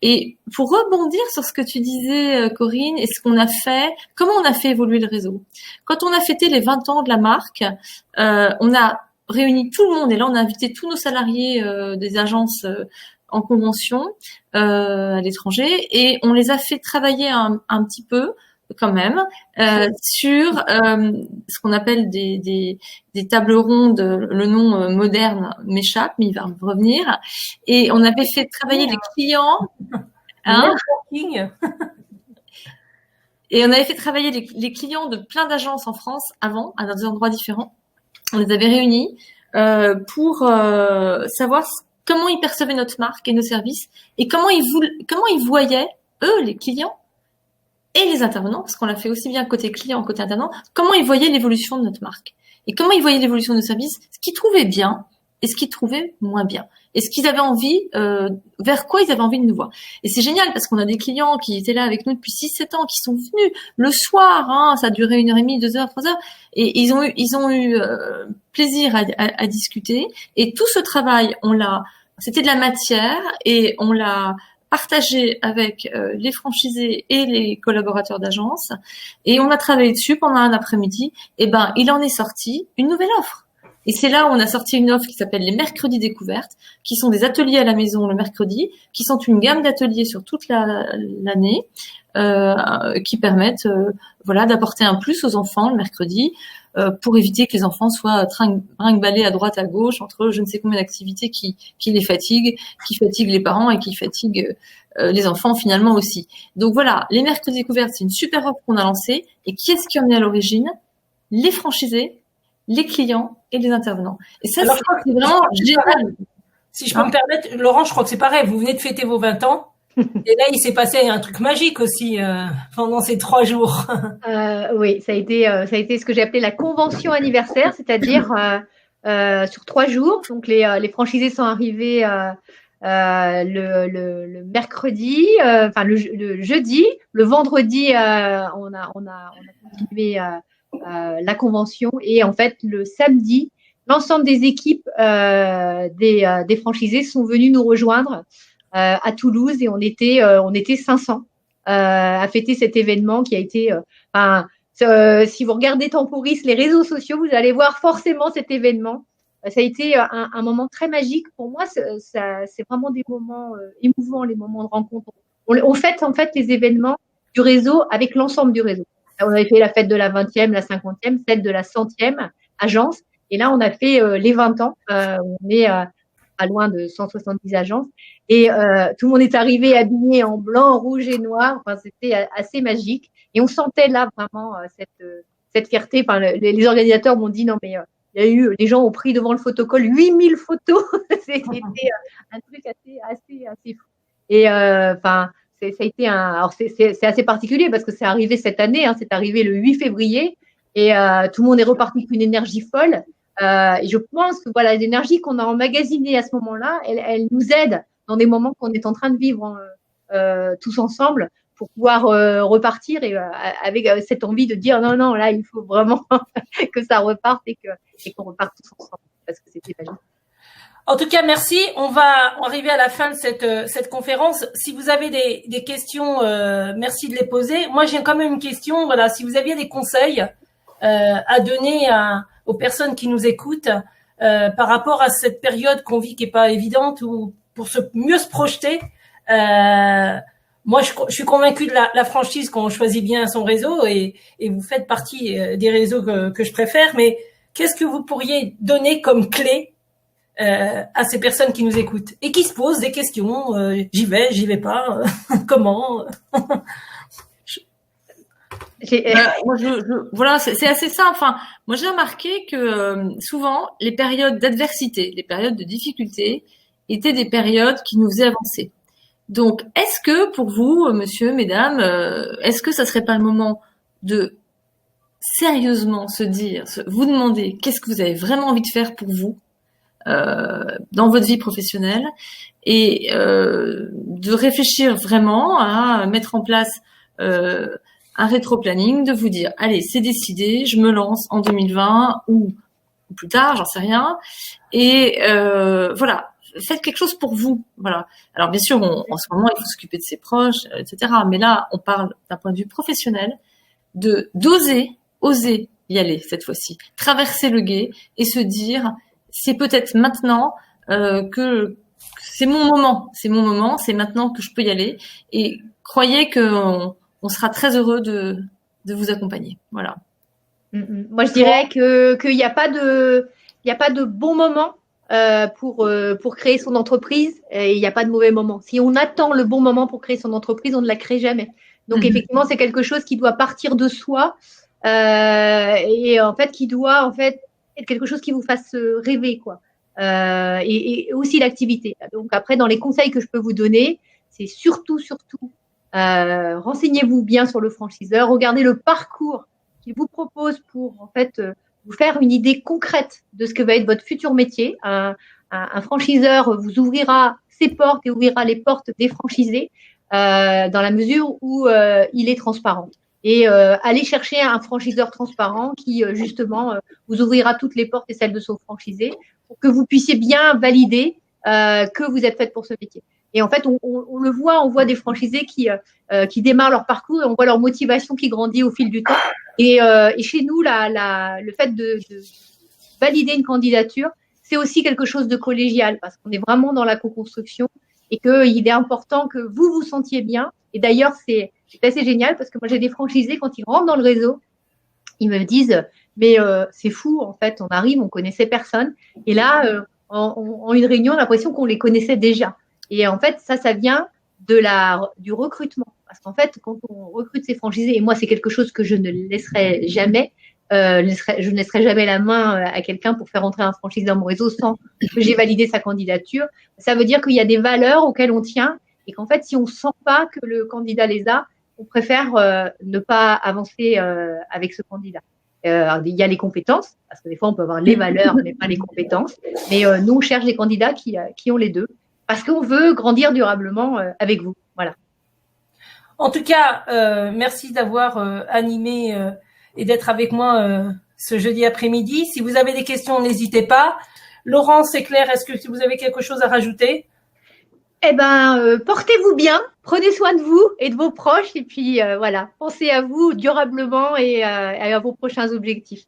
Et pour rebondir sur ce que tu disais, Corinne, et ce qu'on a fait, comment on a fait évoluer le réseau. Quand on a fêté les 20 ans de la marque, on a réuni tout le monde, et là on a invité tous nos salariés des agences en convention à l'étranger, et on les a fait travailler un petit peu quand même sur ce qu'on appelle des tables rondes. Le nom moderne m'échappe, mais il va revenir. Et on avait fait travailler les clients. Et on avait fait travailler les clients de plein d'agences en France avant, à des endroits différents. On les avait réunis pour savoir comment ils percevaient notre marque et nos services, et comment ils voyaient, eux, les clients, et les intervenants, parce qu'on l'a fait aussi bien côté client, côté intervenant, comment ils voyaient l'évolution de notre marque. Et comment ils voyaient l'évolution de nos services, ce qu'ils trouvaient bien et ce qu'ils trouvaient moins bien. Et ce qu'ils avaient envie, vers quoi ils avaient envie de nous voir. Et c'est génial parce qu'on a des clients qui étaient là avec nous depuis 6-7 ans, qui sont venus le soir, ça a duré 1h30, 2h, 3h, et ils ont eu plaisir à discuter. Et tout ce travail, c'était de la matière, et on l'a partagé avec les franchisés et les collaborateurs d'agence, et on a travaillé dessus pendant un après-midi. Et il en est sorti une nouvelle offre. Et c'est là où on a sorti une offre qui s'appelle les mercredis découvertes, qui sont des ateliers à la maison le mercredi, qui sont une gamme d'ateliers sur toute l'année, qui permettent d'apporter un plus aux enfants le mercredi, pour éviter que les enfants soient brinque-ballés à droite à gauche entre je ne sais combien d'activités qui les fatiguent, qui fatiguent les parents et qui fatiguent les enfants finalement aussi. Donc voilà, les mercredis découvertes, c'est une super offre qu'on a lancée. Et qui est-ce qui en est à l'origine? Les franchisés, les clients et les intervenants. Et ça, alors, c'est vraiment génial. Si je peux me permettre, Laurent, je crois que c'est pareil. Vous venez de fêter vos 20 ans. Et là, il s'est passé un truc magique aussi pendant ces 3 jours. Oui, ça a été ce que j'ai appelé la convention anniversaire, c'est-à-dire sur 3 jours. Donc les franchisés sont arrivés le mercredi, le jeudi, le vendredi, on a continué la convention, et en fait le samedi, l'ensemble des équipes des franchisés sont venus nous rejoindre à Toulouse, et on était 500 à fêter cet événement qui a été si vous regardez Temporis, les réseaux sociaux, vous allez voir forcément cet événement. Ça a été un moment très magique pour moi. C'est vraiment des moments émouvants, les moments de rencontre. On fête en fait les événements du réseau avec l'ensemble du réseau. On avait fait la fête de la 20e, la 50e, celle de la 100e agence, et là on a fait les 20 ans. On est pas loin de 170 agences, et tout le monde est arrivé habillé en blanc, rouge et noir. Enfin, c'était assez magique, et on sentait là vraiment cette fierté. Enfin, les organisateurs m'ont dit non mais il y a eu, les gens ont pris devant le photocall 8000 photos. C'était un truc assez fou. Et ça a été alors c'est assez particulier parce que c'est arrivé cette année, c'est arrivé le 8 février, et tout le monde est reparti avec une énergie folle. Et je pense que voilà, l'énergie qu'on a emmagasinée à ce moment-là, elle nous aide dans des moments qu'on est en train de vivre tous ensemble, pour pouvoir repartir et avec cette envie de dire non, là, il faut vraiment que ça reparte et qu'on reparte tous ensemble parce que c'était magique. En tout cas, merci. On va arriver à la fin de cette conférence. Si vous avez des questions, merci de les poser. Moi, j'ai quand même une question. Voilà, si vous aviez des conseils à donner aux personnes qui nous écoutent par rapport à cette période qu'on vit qui est pas évidente, ou pour mieux se projeter. Moi, je suis convaincue de la franchise quand on choisit bien son réseau, et vous faites partie des réseaux que je préfère. Mais qu'est-ce que vous pourriez donner comme clé à ces personnes qui nous écoutent et qui se posent des questions, j'y vais pas, comment Voilà, c'est assez simple. Enfin, moi j'ai remarqué que souvent les périodes d'adversité, les périodes de difficulté étaient des périodes qui nous faisaient avancer. Donc, est-ce que pour vous, monsieur, mesdames, est-ce que ça serait pas le moment de sérieusement se dire, vous demander qu'est-ce que vous avez vraiment envie de faire pour vous dans votre vie professionnelle, et de réfléchir vraiment à mettre en place un rétro-planning, de vous dire allez, c'est décidé, je me lance en 2020 ou plus tard, j'en sais rien, et voilà, faites quelque chose pour vous. Voilà. Alors bien sûr, en ce moment, il faut s'occuper de ses proches, etc. Mais là, on parle d'un point de vue professionnel, d'oser y aller cette fois-ci, traverser le gué et se dire c'est peut-être maintenant que c'est mon moment, c'est maintenant que je peux y aller, et croyez que on sera très heureux de vous accompagner. Voilà. Moi, je dirais qu'il n'y a pas de bon moment pour créer son entreprise, et il n'y a pas de mauvais moment. Si on attend le bon moment pour créer son entreprise, on ne la crée jamais. Donc, effectivement, c'est quelque chose qui doit partir de soi, et en fait, qui doit être quelque chose qui vous fasse rêver, quoi. Et aussi l'activité. Donc, après, dans les conseils que je peux vous donner, c'est surtout, renseignez-vous bien sur le franchiseur, regardez le parcours qu'il vous propose pour, en fait, vous faire une idée concrète de ce que va être votre futur métier. Un franchiseur vous ouvrira ses portes et ouvrira les portes des franchisés dans la mesure où il est transparent. Et allez chercher un franchiseur transparent qui, justement, vous ouvrira toutes les portes et celles de son franchisé pour que vous puissiez bien valider que vous êtes faite pour ce métier. Et en fait, on le voit, on voit des franchisés qui démarrent leur parcours, et on voit leur motivation qui grandit au fil du temps. Et chez nous, le fait de valider une candidature, c'est aussi quelque chose de collégial, parce qu'on est vraiment dans la co-construction, et qu'il est important que vous vous sentiez bien. Et d'ailleurs, c'est assez génial, parce que moi, j'ai des franchisés, quand ils rentrent dans le réseau, ils me disent mais c'est fou, en fait, on arrive, on connaissait personne, et là, en une réunion, on a l'impression qu'on les connaissait déjà. Et en fait, ça vient du recrutement. Parce qu'en fait, quand on recrute ses franchisés, et moi, c'est quelque chose que je ne laisserai jamais, je ne laisserai jamais la main à quelqu'un pour faire entrer un franchisé dans mon réseau sans que j'ai validé sa candidature. Ça veut dire qu'il y a des valeurs auxquelles on tient, et qu'en fait, si on ne sent pas que le candidat les a, on préfère ne pas avancer avec ce candidat. Il y a les compétences, parce que des fois, on peut avoir les valeurs, mais pas les compétences. Mais nous, on cherche des candidats qui ont les deux, parce qu'on veut grandir durablement avec vous. Voilà. En tout cas, merci d'avoir animé et d'être avec moi ce jeudi après-midi. Si vous avez des questions, n'hésitez pas. Laurence et Claire, est-ce que vous avez quelque chose à rajouter ? Eh ben, portez-vous bien, prenez soin de vous et de vos proches, et puis voilà, pensez à vous durablement et à vos prochains objectifs.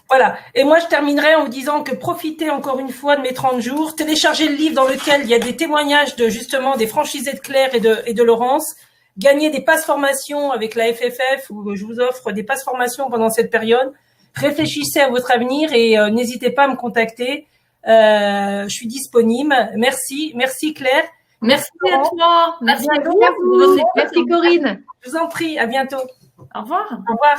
Voilà. Et moi, je terminerai en vous disant que profitez encore une fois de mes 30 jours, téléchargez le livre dans lequel il y a des témoignages de justement des franchisés de Claire et de Laurence, gagnez des passes formation avec la FFF, où je vous offre des passes formation pendant cette période. Réfléchissez à votre avenir et n'hésitez pas à me contacter. Je suis disponible. Merci Claire. Merci à toi. Merci à vous. Merci Corinne. Je vous en prie. À bientôt. Au revoir. Au revoir.